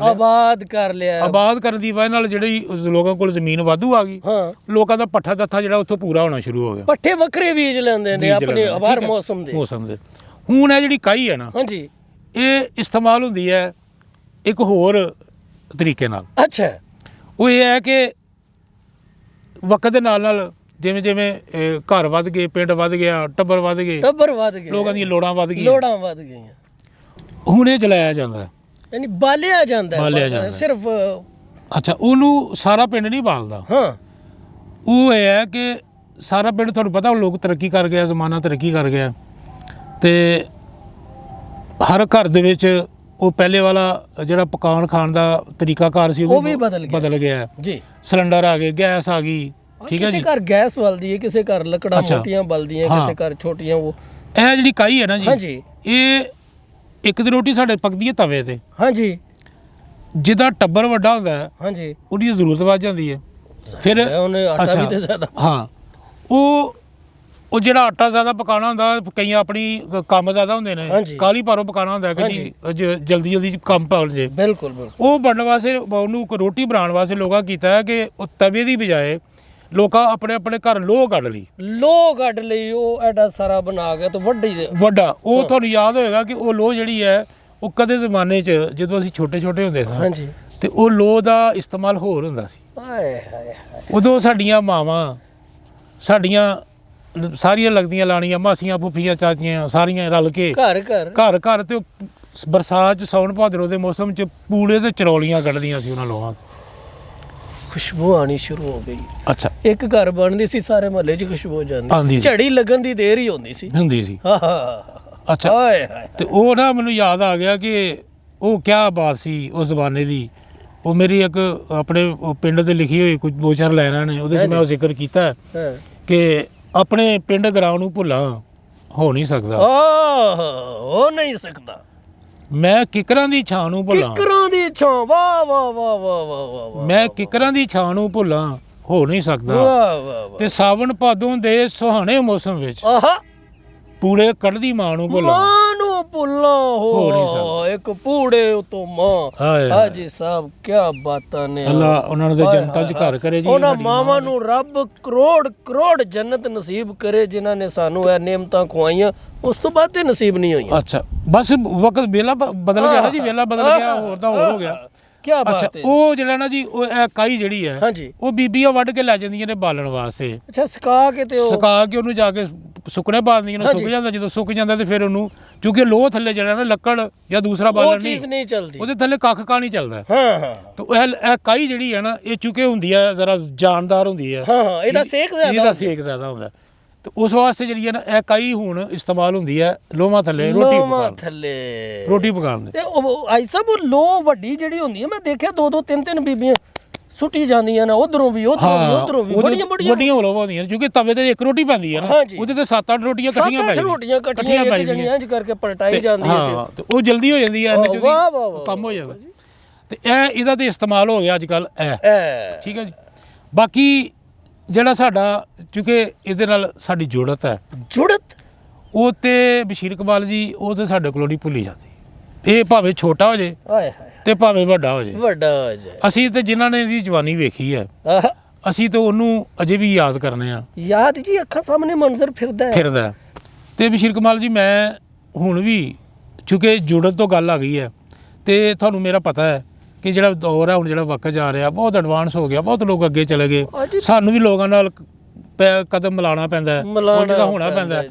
ਲਿਆ। ਆਬਾਦ ਕਰਨ ਦੀ ਵਜ੍ਹਾ ਨਾਲ ਜਿਹੜੀ ਲੋਕਾਂ ਕੋਲ ਜ਼ਮੀਨ ਵਾਧੂ ਆ ਗਈ, ਲੋਕਾਂ ਦਾ ਪੱਠਾ ਦੱਥਾ ਜਿਹੜਾ ਉੱਥੋਂ ਪੂਰਾ ਹੋਣਾ ਸ਼ੁਰੂ ਹੋ ਗਿਆ। ਪੱਠੇ ਵੱਖਰੇ ਬੀਜ ਲੈਂਦੇ ਨੇ ਆਪਣੇ ਹਰ ਮੌਸਮ ਦੇ। ਹੁਣ ਇਹ ਜਿਹੜੀ ਕਾਈ ਹੈ ਨਾ, ਹਾਂਜੀ, ਇਹ ਇਸਤੇਮਾਲ ਹੁੰਦੀ ਹੈ ਇੱਕ ਹੋਰ ਤਰੀਕੇ ਨਾਲ। ਅੱਛਾ, ਉਹ ਇਹ ਹੈ ਕਿ ਵਕਤ ਦੇ ਨਾਲ ਜਿਵੇਂ ਘਰ ਵੱਧ ਗਏ, ਪਿੰਡ ਵੱਧ ਗਿਆ, ਟੱਬਰ ਵੱਧ ਗਏ, ਲੋਕਾਂ ਦੀਆਂ ਲੋੜਾਂ ਵੱਧ ਗਈਆਂ। ਹੁਣ ਇਹ ਜਲਾਇਆ ਜਾਂਦਾ, ਯਾਨੀ ਬਾਲਿਆ ਜਾਂਦਾ ਸਿਰਫ। ਅੱਛਾ, ਉਹਨੂੰ ਸਾਰਾ ਪਿੰਡ ਨਹੀਂ ਬਾਲਦਾ। ਉਹ ਇਹ ਹੈ ਕਿ ਸਾਰਾ ਪਿੰਡ, ਤੁਹਾਨੂੰ ਪਤਾ, ਲੋਕ ਤਰੱਕੀ ਕਰ ਗਿਆ, ਜ਼ਮਾਨਾ ਤਰੱਕੀ ਕਰ ਗਿਆ, ਤੇ ਹਰ ਘਰ ਦੇ ਵਿੱਚ ਉਹ ਪਹਿਲੇ ਵਾਲਾ ਜਿਹੜਾ ਪਕਾਉਣ ਖਾਣ ਦਾ ਤਰੀਕਾ ਕਾਰ ਸੀ, ਉਹ ਵੀ ਬਦਲ ਗਿਆ ਜੀ। ਸਿਲੰਡਰ ਆ ਗਏ, ਗੈਸ ਆ ਗਈ, ਠੀਕ ਹੈ ਜੀ। ਕਿਸੇ ਘਰ ਗੈਸ ਬਲਦੀ ਹੈ, ਕਿਸੇ ਘਰ ਲੱਕੜਾਂ ਅੱਛਾ। ਮੋਟੀਆਂ ਬਲਦੀਆਂ, ਹਾਂ। ਕਿਸੇ ਘਰ ਛੋਟੀਆਂ। ਉਹ ਇਹ ਜਿਹੜੀ ਕਾਈ ਹੈ ਨਾ ਜੀ, ਹਾਂਜੀ ਇਹ ਇੱਕ ਦੀ ਰੋਟੀ ਸਾਡੇ ਪੱਕਦੀ ਹੈ ਤਵੇ ਤੇ, ਹਾਂਜੀ ਜਿਹਦਾ ਟੱਬਰ ਵੱਡਾ ਹੁੰਦਾ ਹੈ ਹਾਂਜੀ। ਉਹਦੀ ਜ਼ਰੂਰਤ ਵੱਧ ਜਾਂਦੀ ਹੈ। ਫਿਰ ਉਹਨੇ ਆਟਾ ਵੀ ਤੇ ਜ਼ਿਆਦਾ। ਹਾਂ, ਉਹ ਜਿਹੜਾ ਆਟਾ ਜ਼ਿਆਦਾ ਪਕਾਉਣਾ ਹੁੰਦਾ, ਕਈਆਂ ਆਪਣੀ ਕੰਮ ਜ਼ਿਆਦਾ ਹੁੰਦੇ ਨੇ, ਹਾਂਜੀ। ਕਾਲੀ ਭਾਰੋਂ ਪਕਾਉਣਾ ਹੁੰਦਾ ਕਿ ਜੀ ਜਲਦੀ ਜਲਦੀ ਕੰਮ ਪਕ ਜੇ। ਬਿਲਕੁਲ ਬਿਲਕੁਲ। ਉਹ ਬਣਨ ਵਾਸਤੇ, ਉਹਨੂੰ ਰੋਟੀ ਬਣਾਉਣ ਵਾਸਤੇ ਲੋਕਾਂ ਕੀਤਾ ਹੈ ਕਿ ਉਹ ਤਵੇ ਦੀ ਬਜਾਏ ਲੋਕਾਂ ਆਪਣੇ ਆਪਣੇ ਘਰ ਲੋਹ ਕੱਢ ਲਈ, ਲੋਹ ਕੱਢ ਲਈ। ਉਹ ਐਡਾ ਸਾਰਾ ਬਣਾ ਕੇ ਤੇ ਵੱਡੀ ਵੱਡਾ। ਉਹ ਤੁਹਾਨੂੰ ਯਾਦ ਹੋਏਗਾ ਕਿ ਉਹ ਲੋਹ ਜਿਹੜੀ ਹੈ, ਉਹ ਕਦੇ ਜ਼ਮਾਨੇ 'ਚ ਜਦੋਂ ਅਸੀਂ ਛੋਟੇ ਛੋਟੇ ਹੁੰਦੇ ਸਾਂ, ਹਾਂਜੀ। ਤੇ ਉਹ ਲੋਹ ਦਾ ਇਸਤੇਮਾਲ ਹੋਰ ਹੁੰਦਾ ਸੀ। ਹਾਏ ਹਾਏ ਹਾਏ। ਉਦੋਂ ਸਾਡੀਆਂ ਮਾਵਾਂ, ਸਾਡੀਆਂ ਸਾਰੀਆਂ ਲੱਗਦੀਆਂ ਲਾਣੀਆਂ, ਮਾਸੀਆਂ ਫੁੱਫੀਆਂ ਚਾਚੀਆਂ ਸਾਰੀਆਂ ਰਲ ਕੇ ਘਰ ਘਰ ਘਰ ਘਰ ਤੇ ਬਰਸਾਤ 'ਚ ਸਾਉਣ ਭਾਦਰੋਂ ਦੇ ਮੌਸਮ 'ਚ ਪੂੜੇ ਤੇ ਚਰੌਲੀਆਂ ਕੱਢਦੀਆਂ ਸੀ ਉਹਨਾਂ ਲੋਹਾਂ ਤੋਂ। ਖੁਸ਼ਬੂ ਆਣੀ ਸ਼ੁਰੂ ਹੋ ਗਈ। ਅੱਛਾ, ਇੱਕ ਘਰ ਬਣਦੀ ਸੀ, ਸਾਰੇ ਮਹੱਲੇ 'ਚ ਖੁਸ਼ਬੂ ਆਉਂਦੀ ਜਾਂਦੀ, ਸੀ। ਝੜੀ ਲੱਗਣ ਦੀ ਦੇਰ ਹੀ ਹੁੰਦੀ ਸੀ। ਹੁੰਦੀ ਸੀ। ਹਾਂ ਹਾਂ। ਅੱਛਾ, ਹਾਏ ਹਾਏ। ਤੇ ਉਹ ਨਾ ਮੈਨੂੰ ਯਾਦ ਆ ਗਿਆ ਕਿ ਉਹ ਕਿਆ ਬਾਤ ਸੀ ਉਸ ਜ਼ਮਾਨੇ ਦੀ। ਉਹ ਮੇਰੀ ਇੱਕ ਆਪਣੇ ਉਹ ਪਿੰਡ ਦੇ ਲਿਖੀ ਹੋਈ ਕੁਝ ਦੋ ਚਾਰ ਲਾਈਨਾਂ ਨੇ, ਉਹਦੇ 'ਚ ਮੈਂ ਉਹ ਜ਼ਿਕਰ ਕੀਤਾ ਹਾਂ। ਕਿ ਆਪਣੇ ਪਿੰਡ ਗਰਾਉਂ ਨੂੰ ਭੁੱਲਾਂ ਹੋ ਨਹੀਂ ਸਕਦਾ, ਹੋ ਨਹੀਂ ਸਕਦਾ। ਮੈਂ ਕਿਕਰਾਂ ਦੀ ਛਾਂ ਨੂੰ ਭੁੱਲਾਂ, ਕਿਕਰਾਂ ਦੀ ਛਾਂ। ਵਾਹ ਵਾਹ ਵਾਹ ਵਾਹ ਵਾਹ ਵਾਹ। ਮੈਂ ਕਿਕਰਾਂ ਦੀ ਛਾਂ ਨੂੰ ਭੁੱਲਾਂ ਹੋ ਨਹੀਂ ਸਕਦਾ। ਵਾਹ ਵਾਹ ਵਾਹ। ਤੇ ਸਾਵਣ ਭਾਦੋਂ ਦੇ ਸੁਹਾਣੇ ਮੌਸਮ ਵਿੱਚ ਆਹਾ। ਪੂੜੇ ਕੱਢਦੀ ਮਾਂ ਨੂੰ ਭੁੱਲਾਂ ਮਾਂ ਨੂੰ ਭੁੱਲਾਂ ਹੋ ਨਹੀਂ ਸਕਦਾ। ਇੱਕ ਪੂੜੇ ਉਤੋਂ ਮਾਂ। ਹਾਏ ਹਾਜੀ ਸਾਹਿਬ ਕੀ ਬਾਤਾਂ ਨੇ। ਅੱਲਾ ਉਹਨਾਂ ਨੂੰ ਤੇ ਜਨਤਾਂ 'ਚ ਘਰ ਕਰੇ ਜੀ। ਉਹਨਾਂ ਸਾਡੀ ਮਾਵਾਂ ਨੂੰ ਰੱਬ ਕਰੋੜ ਕਰੋੜ ਜੰਨਤ ਨਸੀਬ ਕਰੇ, ਜਿਨ੍ਹਾਂ ਨੇ ਸਾਨੂੰ ਇਹ ਨੇਮਤਾਂ ਖਵਾਈਆਂ, ਉਸ ਤੋਂ ਬਾਅਦ ਤੇ ਨਸੀਬ ਨਹੀਂ ਹੋਈਆਂ। ਅੱਛਾ, ਬਸ ਵਕਤ ਵੇਲਾ ਬਦਲ ਗਿਆ ਨਾ ਜੀ, ਵੇਲਾ ਬਦਲ ਗਿਆ, ਹੋਰ ਤਾਂ ਹੋਰ ਹੋ ਗਿਆ। ਕੀ ਅੱਛਾ, ਬਾਤ ਹੈ। ਉਹ ਜਿਹੜਾ ਨਾ ਜੀ, ਉਹ ਇਹ ਕਾਈ ਜਿਹੜੀ ਹੈ, ਹਾਂਜੀ। ਉਹ ਬੀਬੀਆਂ ਵੱਢ ਕੇ ਲੈ ਜਾਂਦੀਆਂ ਨੇ ਬਾਲਣ ਵਾਸਤੇ, ਅੱਛਾ, ਸੁਕਾ ਕੇ ਤੇ ਉਹ ਸੁਕਾ ਕੇ ਉਹਨੂੰ ਜਾ ਕੇ ਸੁੱਕਣੇ ਪਾ ਦਿੰਦੀਆਂ ਨੇ। ਸੁੱਕ ਜਾਂਦਾ, ਜਦੋਂ ਸੁੱਕ ਜਾਂਦਾ ਤੇ ਫਿਰ ਉਹਨੂੰ, ਕਿਉਂਕਿ ਲੋਹ ਥੱਲੇ ਜਿਹੜਾ ਨਾ ਲੱਕੜ ਜਾਂ ਦੂਸਰਾ ਉਹ ਬਾਲਣ ਚੀਜ਼ ਨਹੀਂ ਚੱਲਦੀ। ਉਹਦੇ ਥੱਲੇ ਕੱਖ ਕਾ ਨਹੀਂ ਚੱਲਦਾ। ਹਾਂ ਹਾਂ ਤੇ ਇਹ ਕਾਈ ਜਿਹੜੀ ਹੈ ਨਾ, ਇਹ ਚੁੱਕੇ ਹੁੰਦੀ ਹੈ, ਜ਼ਰਾ ਜਾਨਦਾਰ ਹੁੰਦੀ ਹੈ। ਹਾਂ ਹਾਂ। ਇਹਦਾ ਸੇਕ ਜ਼ਿਆਦਾ ਇਹਦਾ ਸੇਕ ਜ਼ਿਆਦਾ ਹੁੰਦਾ, ਤੇ ਉਸ ਵਾਸਤੇ ਜਿਹੜੀ ਹੈ ਨਾ, ਇਹ ਕਾਈ ਹੁਣ ਇਸਤੇਮਾਲ ਹੁੰਦੀ ਹੈ ਲੋਹਾਂ ਥੱਲੇ ਰੋਟੀ ਪਕਾਉਣ, ਥੱਲੇ ਰੋਟੀ ਪਕਾਉਣ ਦੇ। ਤੇ ਉਹ ਆਈ ਸਾਹਿਬ, ਉਹ ਲੋ ਵੱਡੀ ਜਿਹੜੀ ਹੁੰਦੀ ਹੈ, ਮੈਂ ਦੇਖਿਆ ਦੋ ਦੋ ਤਿੰਨ ਤਿੰਨ ਬੀਬੀਆਂ ਸੁੱਟੀ ਜਾਂਦੀਆਂ ਨੇ, ਉਧਰੋਂ ਵੀ ਉਧਰੋਂ ਵੀ ਉਧਰੋਂ ਵੀ, ਬੜੀਆਂ ਬੜੀਆਂ ਵੱਡੀਆਂ ਲੋਹਾਂ ਹੁੰਦੀਆਂ ਨੇ, ਕਿਉਂਕਿ ਤਵੇ ਤੇ ਇੱਕ ਰੋਟੀ ਪੈਂਦੀ ਹੈ ਨਾ, ਉਹਦੇ ਤੇ 7-8 ਰੋਟੀਆਂ ਇਕੱਠੀਆਂ ਪੈ ਜਾਂਦੀਆਂ, ਰੋਟੀਆਂ ਇਕੱਠੀਆਂ ਪੈ ਜਾਂਦੀਆਂ, ਇੰਜ ਕਰਕੇ ਪਲਟਾਈ ਜਾਂਦੀ ਹੈ। ਹਾਂ, ਤੇ ਉਹ ਜਲਦੀ ਹੋ ਜਾਂਦੀ ਹੈ, ਇਹਨੇ ਵਾਹ ਵਾਹ ਵਾਹ, ਕੰਮ ਹੋ ਜਾਂਦਾ। ਤੇ ਇਹਦਾ ਤੇ ਇਸਤੇਮਾਲ ਹੋ ਗਿਆ ਅੱਜ ਕੱਲ ਇਹ, ਠੀਕ ਹੈ ਜੀ। ਬਾਕੀ ਜਿਹੜਾ ਸਾਡਾ, ਕਿਉਂਕਿ ਇਹਦੇ ਨਾਲ ਸਾਡੀ ਜੁੜਤ ਹੈ, ਉਹ ਤੇ ਬਸ਼ੀਰ ਇਕਬਾਲ ਜੀ, ਉਹ ਤੇ ਸਾਡੇ ਕੋਲੋਂ ਨਹੀਂ ਭੁੱਲੀ ਜਾਂਦੀ। ਇਹ ਭਾਵੇਂ ਛੋਟਾ ਹੋ ਜੇ ਹਾਏ ਹਾਏ, ਤੇ ਭਾਵੇਂ ਵੱਡਾ ਹੋ ਜੇ, ਵੱਡਾ ਹੋ ਜਾਏ। ਅਸੀਂ ਤੇ ਜਿਨ੍ਹਾਂ ਨੇ ਇਹਦੀ ਜਵਾਨੀ ਵੇਖੀ ਹੈ, ਆਹ, ਅਸੀਂ ਤਾਂ ਉਹਨੂੰ ਅਜੇ ਵੀ ਯਾਦ ਕਰਨੇ ਆ। ਯਾਦ ਜੀ, ਅੱਖਾਂ ਸਾਹਮਣੇ ਮੰਜ਼ਰ ਫਿਰਦਾ। ਤੇ ਬਸ਼ੀਰ ਕਮਾਲ ਜੀ, ਮੈਂ ਹੁਣ ਵੀ, ਕਿਉਂਕਿ ਜੁੜਤ ਤੋਂ ਗੱਲ ਆ ਗਈ ਹੈ, ਤੇ ਤੁਹਾਨੂੰ ਮੇਰਾ ਪਤਾ ਹੈ ਕਿ ਜਿਹੜਾ ਦੌਰ ਹੈ ਹੁਣ, ਜਿਹੜਾ ਵਕਤ ਜਾ ਰਿਹਾ, ਬਹੁਤ ਐਡਵਾਂਸ ਹੋ ਗਿਆ, ਬਹੁਤ ਲੋਕ ਅੱਗੇ ਚਲੇ ਗਏ, ਸਾਨੂੰ ਵੀ ਲੋਕਾਂ ਨਾਲ ਕਦਮ ਮਿਲਾਉਣਾ ਪੈਂਦਾ ਹੈ, ਉਹਦਾ ਹੋਣਾ ਪੈਂਦਾ ਹੈ।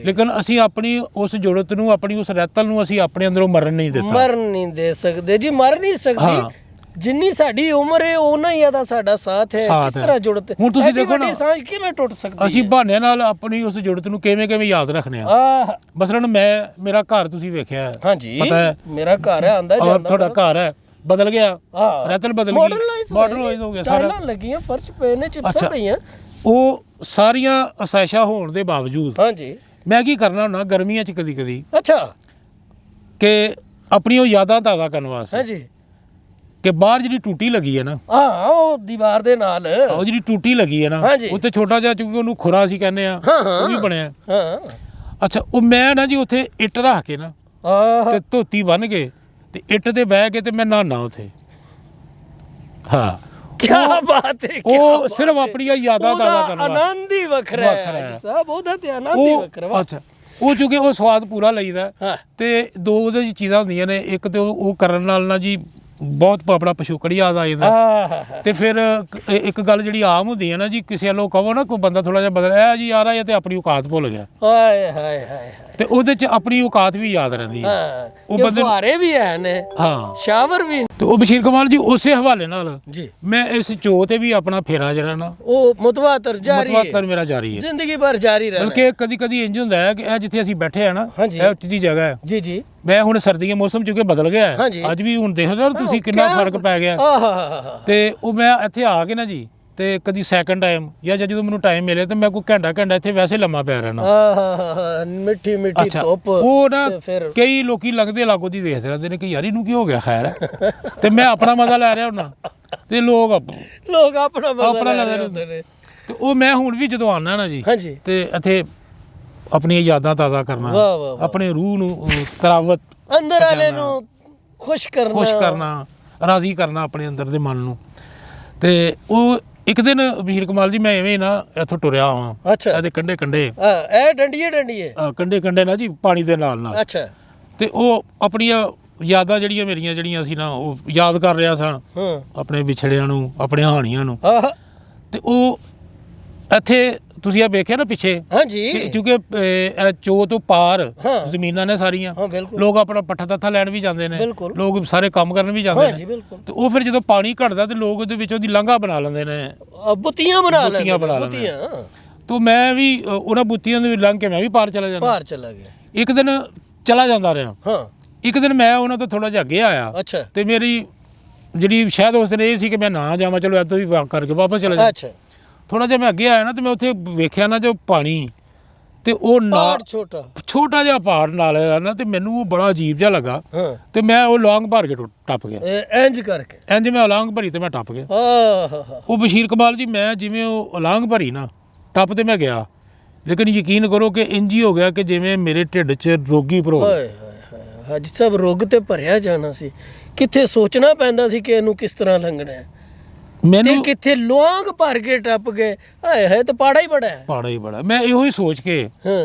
ਲੇਕਿਨ ਅਸੀਂ ਆਪਣੀ ਉਸ ਜੁੜਤ ਨੂੰ, ਆਪਣੀ ਉਸ ਰਹਿਤਲ ਨੂੰ ਅਸੀਂ ਆਪਣੇ ਅੰਦਰੋਂ ਮਰਨ ਨਹੀਂ ਦਿੱਤਾ, ਮਰ ਨਹੀਂ ਦੇ ਸਕਦੇ ਜੀ, ਮਰ ਨਹੀਂ ਸਕਦੀ। ਜਿੰਨੀ ਸਾਡੀ ਉਮਰ ਹੈ ਉਹਨਾਂ ਹੀ ਇਹਦਾ ਸਾਡਾ ਸਾਥ ਹੈ। ਕਿਸ ਤਰ੍ਹਾਂ ਜੁੜਤ, ਹੁਣ ਤੁਸੀਂ ਦੇਖੋ ਨਾ, ਸਾਂਝ ਕਿਵੇਂ ਟੁੱਟ ਸਕਦੀ? ਅਸੀਂ ਬਹਾਨਿਆਂ ਨਾਲ ਆਪਣੀ ਉਸ ਜੁੜਤ ਨੂੰ ਕਿਵੇਂ ਕਿਵੇਂ ਯਾਦ ਰੱਖਨੇ ਆ। ਮਸਲਨ ਮੇਰਾ ਘਰ ਤੁਸੀਂ ਵੇਖਿਆ, ਹਾਂਜੀ, ਪਤਾ ਹੈ ਮੇਰਾ ਘਰ ਹੈ, ਆਂਦਾ ਜਾਂਦਾ, ਤੁਹਾਡਾ ਘਰ ਹੈ, ਬਦਲ ਗਿਆ, ਰਹਿਤਲ ਬਦਲ ਗਈ, ਮਾਡਰਨਾਈਜ਼ ਹੋ ਗਿਆ ਸਾਰਾ, ਲੱਗੀਆਂ, ਫਰਸ਼ ਪਏ ਨੇ, ਚਿਪਸਾਂ ਪਈਆਂ। ਉਹ ਸਾਰੀਆਂ ਅਸਾਇਸ਼ਾਂ ਹੋਣ ਦੇ ਬਾਵਜੂਦ ਹਾਂਜੀ, ਮੈਂ ਕੀ ਕਰਨਾ ਹੁੰਦਾ ਗਰਮੀਆਂ 'ਚ ਕਦੀ ਕਦੀ, ਅੱਛਾ, ਕਿ ਆਪਣੀ ਉਹ ਯਾਦਾਂ ਤਾਜ਼ਾ ਕਰਨ ਵਾਸਤੇ, ਹਾਂਜੀ, ਕਿ ਬਾਹਰ ਜਿਹੜੀ ਟੂਟੀ ਲੱਗੀ ਹੈ ਨਾ, ਹਾਂ, ਉਹ ਦੀਵਾਰ ਦੇ ਨਾਲ, ਉਹ ਜਿਹੜੀ ਟੂਟੀ ਲੱਗੀ ਹੈ ਨਾ, ਉੱਥੇ ਛੋਟਾ ਜਿਹਾ, ਕਿਉਂਕਿ ਉਹਨੂੰ ਖੁਰਾ ਅਸੀਂ ਕਹਿੰਦੇ ਆ, ਉਹ ਵੀ ਬਣਿਆ। ਹਾਂ, ਅੱਛਾ, ਉਹ ਮੈਂ ਨਾ ਜੀ ਉੱਥੇ ਇੱਟ ਰੱਖ ਕੇ ਨਾ, ਤੇ ਧੋਤੀ ਬੰਨ ਕੇ, ਤੇ ਇੱਟ ਤੇ ਬਹਿ ਕੇ, ਤੇ ਮੈਂ ਨਹਾਉਣਾ ਉੱਥੇ। ਹਾਂ, ਕੀ ਬਾਤ ਹੈ, ਉਹ ਸਿਰਫ ਆਪਣੀਆਂ ਯਾਦਾਂ ਤਾਜ਼ਾ ਕਰਨ ਵਾਸਤੇ। ਆਨੰਦ ਹੀ ਵੱਖਰਾ ਹੈ ਸਾਹਿਬ, ਉਹਦਾ ਤੇ ਆਨੰਦ ਹੀ ਵੱਖਰਾ। ਅੱਛਾ, ਉਹ ਚੂੰਕਿ ਉਹ ਸਵਾਦ ਪੂਰਾ ਲਈਦਾ, ਤੇ ਦੋ ਉਹਦੇ ਚੀਜ਼ਾਂ ਹੁੰਦੀਆਂ ਨੇ, ਇੱਕ ਤੇ ਉਹ ਕਰਨ ਨਾਲ ਨਾ ਜੀ ਬਹੁਤ ਆਪਣਾ ਪਿਛੋਕੜ ਯਾਦ ਆ ਜਾਂਦਾ, ਤੇ ਫਿਰ ਇੱਕ ਗੱਲ ਜਿਹੜੀ ਆਮ ਹੁੰਦੀ ਹੈ ਨਾ ਜੀ, ਕਿਸੇ ਵੱਲੋਂ ਕਹੋ ਨਾ ਕੋਈ ਬੰਦਾ ਥੋੜਾ ਜਿਹਾ ਬਦਲ ਜੀ ਆ ਰਿਹਾ ਹੈ, ਤੇ ਆਪਣੀ ਔਕਾਤ ਭੁੱਲ ਗਿਆ, ਹਾਏ ਹਾਏ ਹਾਏ, ਤੇ ਉਹਦੇ 'ਚ ਆਪਣੀ ਔਕਾਤ ਵੀ ਯਾਦ ਰਹਿੰਦੀ ਹੈ। ਉਹ ਬੰਦੇ ਫੁਹਾਰੇ ਵੀ ਹੈ ਨੇ, ਹਾਂ, ਸ਼ਾਵਰ ਵੀ। ਤੇ ਉਹ ਬਸ਼ੀਰ ਕਮਾਲ ਜੀ, ਉਸੇ ਹਵਾਲੇ ਨਾਲ ਜੀ ਮੈਂ ਇਸ ਚੋ ਤੇ ਵੀ ਆਪਣਾ ਫੇਰਾ ਜਿਹੜਾ ਨਾ, ਉਹ ਮੁਤਵਾਤਰ ਮੇਰਾ ਜਾਰੀ ਹੈ, ਜ਼ਿੰਦਗੀ ਭਰ ਜਾਰੀ ਰਹਿਣਾ। ਬਲਕਿ ਕਦੀ ਕਦੀ ਇੰਜ ਹੁੰਦਾ ਹੈ ਕਿ ਇਹ ਜਿੱਥੇ ਅਸੀਂ ਬੈਠੇ ਆ ਨਾ, ਇਹ ਉੱਚ ਦੀ ਜਗ੍ਹਾ ਹੈ ਜੀ ਜੀ। ਮੈਂ ਹੁਣ ਸਰਦੀਆਂ ਮੌਸਮ ਚੁੱਕੇ ਬਦਲ ਗਿਆ ਹੈ, ਅੱਜ ਵੀ ਹੁਣ ਦੇਖੋ ਤੁਸੀਂ ਕਿੰਨਾ ਫਰਕ ਪੈ ਗਿਆ, ਤੇ ਉਹ ਮੈਂ ਇੱਥੇ ਆ ਕੇ ਨਾ ਜੀ, ਤੇ ਕਦੀ ਸੈਕੰਡ ਟਾਈਮ ਜਾਂ ਜਦੋਂ ਮੈਨੂੰ ਟਾਈਮ ਮਿਲੇ ਤੇ ਮੈਂ ਕੋਈ ਘੰਟਾ ਇੱਥੇ ਵੈਸੇ ਲੰਮਾ ਪਿਆ ਰਹਿਣਾ। ਆਹ ਮਿੱਠੀ ਮਿੱਠੀ ਧੁੱਪ। ਉਹ ਨਾ ਤੇ ਫਿਰ ਕਈ ਲੋਕੀ ਲੰਘਦੇ ਲਾਗੋ ਦੀ ਦੇਖਦੇ ਰਹਿੰਦੇ ਨੇ ਕਿ ਯਾਰ ਇਹਨੂੰ ਕੀ ਹੋ ਗਿਆ ਖੈਰ ਹੈ। ਤੇ ਮੈਂ ਆਪਣਾ ਮਜ਼ਾ ਲੈ ਰਿਹਾ ਹੁੰਨਾ ਤੇ ਲੋਕ ਆਪਣਾ ਮਜ਼ਾ ਲੈ ਰਹੇ ਹੁੰਦੇ ਨੇ। ਤੇ ਉਹ ਮੈਂ ਹੁਣ ਵੀ ਜਦੋਂ ਆਉਣਾ ਨਾ ਜੀ ਹਾਂਜੀ ਤੇ ਇੱਥੇ ਆਪਣੀਆਂ ਯਾਦਾਂ ਤਾਜ਼ਾ ਕਰਨਾ, ਵਾਹ ਵਾਹ ਵਾਹ। ਆਪਣੇ ਰੂਹ ਨੂੰ ਤਰਾਵਤ ਅੰਦਰ ਵਾਲੇ ਨੂੰ ਖੁਸ਼ ਕਰਨਾ, ਰਾਜ਼ੀ ਕਰਨਾ ਆਪਣੇ ਅੰਦਰ ਦੇ ਮਨ ਨੂੰ। ਤੇ ਉਹ ਇੱਕ ਦਿਨ ਬਸ਼ੀਰ ਕਮਾਲ ਜੀ ਮੈਂ ਐਵੇਂ ਨਾ ਇੱਥੋਂ ਟੁਰਿਆ ਆਵਾਂ। ਅੱਛਾ ਇਹਦੇ ਕੰਢੇ ਇਹ ਡੰਡੀਏ ਕੰਢੇ ਨਾ ਜੀ ਪਾਣੀ ਦੇ ਨਾਲ ਅੱਛਾ। ਤੇ ਉਹ ਆਪਣੀਆਂ ਯਾਦਾਂ ਜਿਹੜੀਆਂ ਸੀ ਨਾ ਉਹ ਯਾਦ ਕਰ ਰਿਹਾ ਸਾਂ, ਹਾਂ ਆਪਣੇ ਵਿਛੜਿਆਂ ਨੂੰ, ਆਪਣੇ ਹਾਣੀਆਂ ਨੂੰ। ਆਹ ਤੇ ਉਹ ਇੱਥੇ ਤੁਸੀਂ ਇਹ ਵੇਖਿਆ ਨਾ ਪਿੱਛੇ, ਹਾਂਜੀ ਕਿਉਂਕਿ ਚੋ ਤੋਂ ਪਾਰ ਹਾਂ। ਜ਼ਮੀਨਾਂ ਨੇ ਸਾਰੀਆਂ, ਹਾਂ ਬਿਲਕੁਲ ਲੋਕ ਆਪਣਾ ਪੱਠਾ ਤੱਥਾ ਲੈਣ ਵੀ ਜਾਂਦੇ ਨੇ, ਬਿਲਕੁਲ। ਲੋਕ ਸਾਰੇ ਕੰਮ ਕਰਨ ਵੀ ਜਾਂਦੇ ਹਾਂਜੀ ਨੇ। ਬਿਲਕੁਲ। ਤੇ ਉਹ ਫਿਰ ਜਦੋਂ ਪਾਣੀ ਘਟਦਾ ਤੇ ਲੋਕ ਉਹਦੇ ਵਿੱਚੋਂ ਦੀ ਲਾਂਘਾ ਬਣਾ ਲੈਂਦੇ ਨੇ, ਬੁੱਤੀਆਂ ਬਣਾ ਲੈਂਦੇ ਬੁੱਤੀਆਂ। ਤੇ ਮੈਂ ਵੀ ਉਹਨਾਂ ਬੁੱਤੀਆਂ ਦੇ ਲੰਘ ਕੇ ਮੈਂ ਵੀ ਪਾਰ ਚਲਾ ਗਿਆ। ਇੱਕ ਦਿਨ ਚਲਾ ਜਾਂਦਾ ਰਿਹਾ। ਹਾਂ ਇੱਕ ਦਿਨ ਮੈਂ ਉਹਨਾਂ ਤੋਂ ਥੋੜਾ ਜਿਹਾ ਅੱਗੇ ਆਇਆ। ਅੱਛਾ। ਤੇ ਮੇਰੀ ਜਿਹੜੀ ਸ਼ਾਇਦ ਉਸ ਦਿਨ ਇਹ ਸੀ ਕਿ ਮੈਂ ਨਾ ਜਾਵਾਂ, ਚਲੋ ਇੱਥੋਂ ਵੀ ਵਾਕ ਕਰਕੇ ਵਾਪਸ ਚਲਾ ਜਾ। ਅੱਛਾ। ਥੋੜਾ ਜਿਹਾ ਮੈਂ ਅੱਗੇ ਆਇਆ ਨਾ ਤੇ ਮੈਂ ਉੱਥੇ ਵੇਖਿਆ ਨਾ ਜੋ ਪਾਣੀ ਤੇ ਉਹ ਨਾਲ ਛੋਟਾ ਜਿਹਾ ਪਹਾੜ ਨਾਲ ਨਾ, ਤੇ ਮੈਨੂੰ ਉਹ ਬੜਾ ਅਜੀਬ ਜਿਹਾ ਲੱਗਾ। ਹਾਂ ਤੇ ਮੈਂ ਉਹ ਲੌਂਗ ਭਰ ਕੇ ਟੱਪ ਗਿਆ। ਇੰਜ ਮੈਂ ਲੌਂਗ ਭਰੀ ਤੇ ਮੈਂ ਟੱਪ ਗਿਆ। ਉਹ ਬਸ਼ੀਰ ਕਮਾਲ ਜੀ ਮੈਂ ਜਿਵੇਂ ਉਹ ਲੌਂਗ ਭਰੀ ਨਾ ਟੱਪ ਤੇ ਮੈਂ ਗਿਆ, ਲੇਕਿਨ ਯਕੀਨ ਕਰੋ ਕਿ ਇੰਜ ਹੀ ਹੋ ਗਿਆ ਕਿ ਜਿਵੇਂ ਮੇਰੇ ਢਿੱਡ 'ਚ ਰੋਗੀ ਭਰੋ। ਹਾਜੀ ਸਾਹਿਬ ਰੋਗ ਤੇ ਭਰਿਆ ਜਾਣਾ ਸੀ, ਕਿੱਥੇ ਸੋਚਣਾ ਪੈਂਦਾ ਸੀ ਕਿ ਇਹਨੂੰ ਕਿਸ ਤਰ੍ਹਾਂ ਲੰਘਣਾ ਹੈ। ਮੈਨੂੰ ਕਿੱਥੇ ਲੌਂਗ ਭਰ ਕੇ ਟੱਪ ਗਏ। ਹਾਏ ਹਾਏ ਤੇ ਪਾੜਾ ਹੀ ਬੜਾ। ਮੈਂ ਇਹੋ ਹੀ ਸੋਚ ਕੇ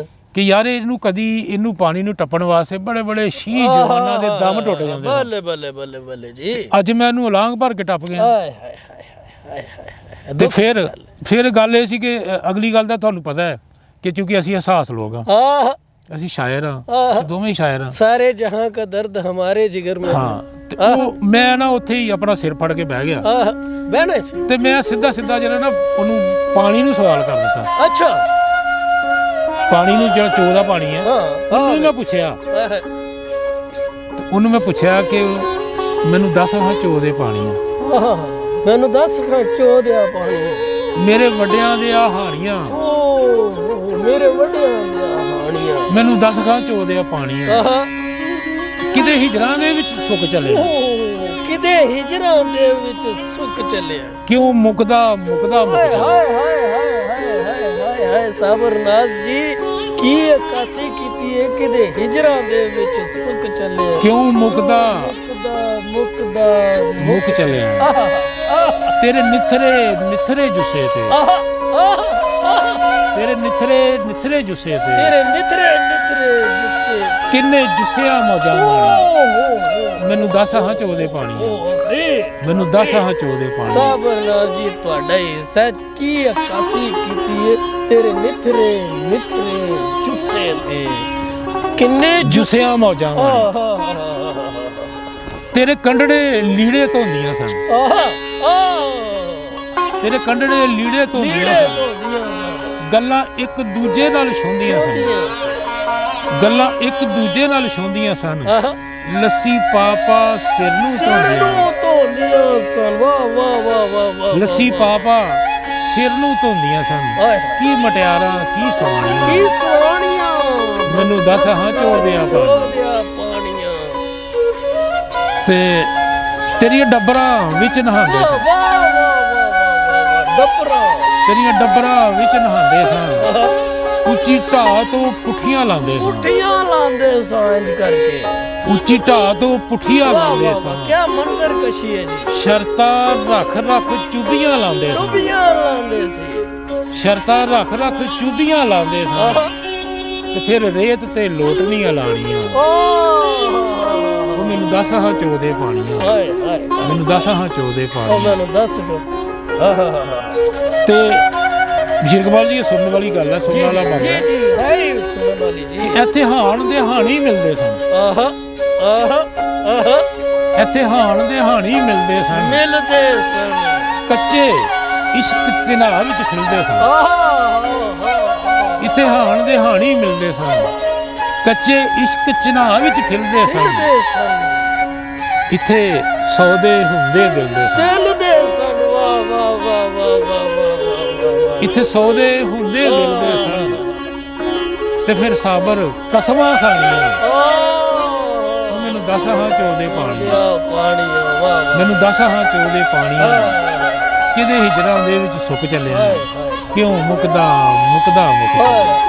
ਕਿ ਯਾਰ ਇਹਨੂੰ ਪਾਣੀ ਨੂੰ ਟੱਪਣ ਵਾਸਤੇ ਬੜੇ ਸ਼ੀਹ ਜਵਾਨਾਂ ਦੇ ਦਮ ਟੁੱਟ ਜਾਂਦੇ। ਬੱਲੇ ਜੀ। ਅੱਜ ਮੈਂ ਇਹਨੂੰ ਲੌਂਗ ਭਰ ਕੇ ਟੱਪ ਗਿਆ। ਤੇ ਫਿਰ ਗੱਲ ਇਹ ਸੀ ਕਿ ਅਗਲੀ ਗੱਲ ਦਾ ਤੁਹਾਨੂੰ ਪਤਾ ਹੈ ਕਿ ਕਿਉਂਕਿ ਅਸੀਂ ਅਹਿਸਾਸ ਲੋਕ ਹਾਂ, ਅਸੀਂ ਸ਼ਾਇਰ ਹਾਂ, ਅਸੀਂ ਦੋਵੇਂ ਸ਼ਾਇਰ ਹਾਂ। ਸਾਰੇ ਜਹਾਂ ਕਾ ਦਰਦ ਹਮਾਰੇ ਜਿਗਰ ਮੇਂ। ਹਾਂ ਤੇ ਉਹ ਮੈਂ ਨਾ ਉੱਥੇ ਹੀ ਆਪਣਾ ਸਿਰ ਫੜ ਕੇ ਬਹਿ ਗਿਆ। ਬਹਿਣਾ ਸੀ ਤੇ ਮੈਂ ਸਿੱਧਾ ਜਿਹੜਾ ਨਾ ਉਹਨੂੰ ਪਾਣੀ ਨੂੰ ਸਵਾਲ ਕਰ ਦਿੱਤਾ। ਅੱਛਾ। ਪਾਣੀ ਨੂੰ ਜਿਹੜਾ ਚੋ ਦਾ ਪਾਣੀ ਹੈ ਉਹਨੂੰ ਮੈਂ ਪੁੱਛਿਆ ਤੇ ਉਹਨੂੰ ਮੈਂ ਪੁੱਛਿਆ ਕਿ ਮੈਨੂੰ ਦੱਸ ਹਾਂ ਚੋ ਦੇ ਪਾਣੀ ਆ, ਮੈਨੂੰ ਦੱਸ ਹਾਂ ਚੋ ਦੇ ਪਾਣੀ, ਮੇਰੇ ਵੱਡਿਆਂ ਦੇ ਹਾਣੀਆਂ, ਮੇਰੇ ਵੱਡਿਆਂ ਦੇ ਹਾਣੀਆਂ, ਮੈਨੂੰ ਦੱਸ ਖਾਂ ਚੋ ਦੇ ਪਾਣੀ ਆ, ਕਿਤੇ ਹਿਜਰਾਂ ਦੇ ਵਿੱਚ ਸੁੱਕ ਚੱਲਿਆ, ਕਿਤੇ ਹਿਜਰਾਂ ਦੇ ਵਿੱਚ ਸੁੱਕ ਚੱਲਿਆ, ਕਿਉਂ ਮੁਕਦਾ ਹਾਏ ਸਾਬਰਨਾਜ਼ ਜੀ ਕੀ ਅਕਾਸੀ ਕੀਤੀ ਹੈ, ਕਿਤੇ ਹਿਜਰਾਂ ਦੇ ਵਿੱਚ ਸੁੱਕ ਚੱਲਿਆ, ਕਿਉਂ ਮੁੱਕ ਚੱਲਿਆ, ਤੇਰੇ ਨਿਥਰੇ ਜੁੱਸੇ ਤੇ, ਤੇਰੇ ਨਿਥਰੇ ਜੁੱਸੇ ਤੇ, ਤੇਰੇ ਨਿਥਰੇ ਜੁੱਸੇ, ਕਿੰਨੇ ਜੁੱਸਿਆਂ ਮੌਜਾਂ ਮਾਣੀ, ਮੈਨੂੰ ਦੱਸ ਹਾਂ ਚੋਦੇ ਪਾਣੀ, ਮੈਨੂੰ ਦੱਸ ਹਾਂ ਚੋਦੇ ਪਾਣੀ। ਸਾਬਰਨਾਜ਼ ਜੀ ਤੁਹਾਡਾ ਹੀ ਸੱਚ ਕੀ ਅਕਾਸੀ ਕੀਤੀ ਹੈ, ਤੇਰੇ ਨਿਥਰੇ ਜੁੱਸੇ ਤੇ, ਕਿੰਨੇ ਜੁੱਸਿਆਂ ਮੌਜਾਂ ਮਾਣੀ, ਤੇਰੇ ਕੰਡੜੇ ਲੀੜੇ ਧੋਂਦੀਆਂ ਸਨ, ਤੇਰੇ ਕੰਡੜੇ ਲੀੜੇ ਧੋਂਦੀਆਂ ਸਨ, ਗੱਲਾਂ ਇੱਕ ਦੂਜੇ ਨਾਲ ਛੋਂਦੀਆਂ ਸਨ, ਗੱਲਾਂ ਇੱਕ ਦੂਜੇ ਨਾਲ ਛੋਂਦੀਆਂ ਸਨ, ਲੱਸੀ ਪਾ ਸਿਰ ਨੂੰ ਧੋਂਦੀਆਂ ਸਨ, ਵਾਹ ਲੱਸੀ ਪਾ ਸਿਰ ਨੂੰ ਧੋਂਦੀਆਂ ਸਨ, ਕੀ ਮਟਿਆਰਾਂ ਕੀ ਸੋਹਣੀਆਂ, ਮੈਨੂੰ ਦੱਸ ਹਾਂ ਚੋੜਦਿਆਂ ਪਾਣੀਆਂ, ਤੇ ਤੇਰੀਆਂ ਡੱਬਰਾਂ ਵਿੱਚ ਨਹਾਉਂਦੇ ਸਨ, ਤੇਰੀਆਂ ਡੱਬਰਾਂ ਵਿੱਚ ਨਹਾਉਂਦੇ ਸਨ, ਉੱਚੀ ਢਾਹ ਤੋਂ ਪੁੱਠੀਆਂ ਲਾਉਂਦੇ ਸਨ, ਕਰਕੇ ਉੱਚੀ ਢਾਹ ਤੋਂ ਪੁੱਠੀਆਂ ਲਾਉਂਦੇ ਸਨ, ਕੀ ਮੰਜ਼ਰ ਕਸ਼ੀ ਹੈ ਜੀ, ਸ਼ਰਤਾਂ ਰੱਖ ਚੁੱਭੀਆਂ ਲਾਉਂਦੇ ਸੀ, ਸ਼ਰਤਾਂ ਰੱਖ ਚੁੱਭੀਆਂ ਲਾਉਂਦੇ ਸਨ, ਤੇ ਫਿਰ ਰੇਤ ਤੇ ਲੋਟਣੀਆਂ ਲਾਣੀਆਂ, ਉਹ ਮੈਨੂੰ ਦੱਸ ਹਾਂ ਚੋਦੇ ਪਾਣੀਆਂ, ਮੈਨੂੰ ਦੱਸ ਹਾਂ ਚੋਦੇ ਪਾਣੀਆਂ, ਤੇ ਬਸ਼ੀਰ ਕਮਾਲ ਜੀ ਇਹ ਸੁਣਨ ਵਾਲੀ ਗੱਲ ਹੈ, ਸੁਣਨ ਵਾਲਾ ਬੰਦਾ ਜੀ ਹੈ, ਸੁਣਨ ਵਾਲੀ ਜੀ। ਇੱਥੇ ਹਾਣ ਦੇ ਹਾਣੀ ਮਿਲਦੇ ਸਨ, ਇੱਥੇ ਹਾਣ ਦੇ ਹਾਣੀ ਮਿਲਦੇ ਸਨ, ਕੱਚੇ ਇਸ਼ਕ ਚਿਨਾਰ ਵਿੱਚ ਖਿਲਦੇ ਸਨ, ਇੱਥੇ ਹਾਣ ਦੇ ਹਾਣੀ ਮਿਲਦੇ ਸਨ, ਕੱਚੇ ਇਸ਼ਕ ਚਿਨਾਰ ਵਿੱਚ ਖਿਲਦੇ ਸਨ, ਇੱਥੇ ਸੌਦੇ ਹੁੰਦੇ ਦਿਲ ਦੇ ਸਨ, ਵਾਹ ਇੱਥੇ ਸੌਦੇ ਹੁੰਦੇ ਮਿਲਦੇ ਸਨ ਤੇ ਫਿਰ ਸਾਬਰ ਕਸਮਾਂ ਖਾਣੀਆਂ ਉਹ ਮੈਨੂੰ 10 ਹਾਂ ਚੋਦੇ ਪਾਣੀ ਮੈਨੂੰ 10 ਹਾਂ ਚੋਦੇ ਪਾਣੀ ਕਿਹਦੇ ਹਿਜਰਾਂ ਦੇ ਵਿੱਚ ਸੁੱਕ ਚੱਲਿਆ ਕਿਉਂ ਮੁਕਦਾ ਮੁਕਦਾ ਮੁਕਦਾ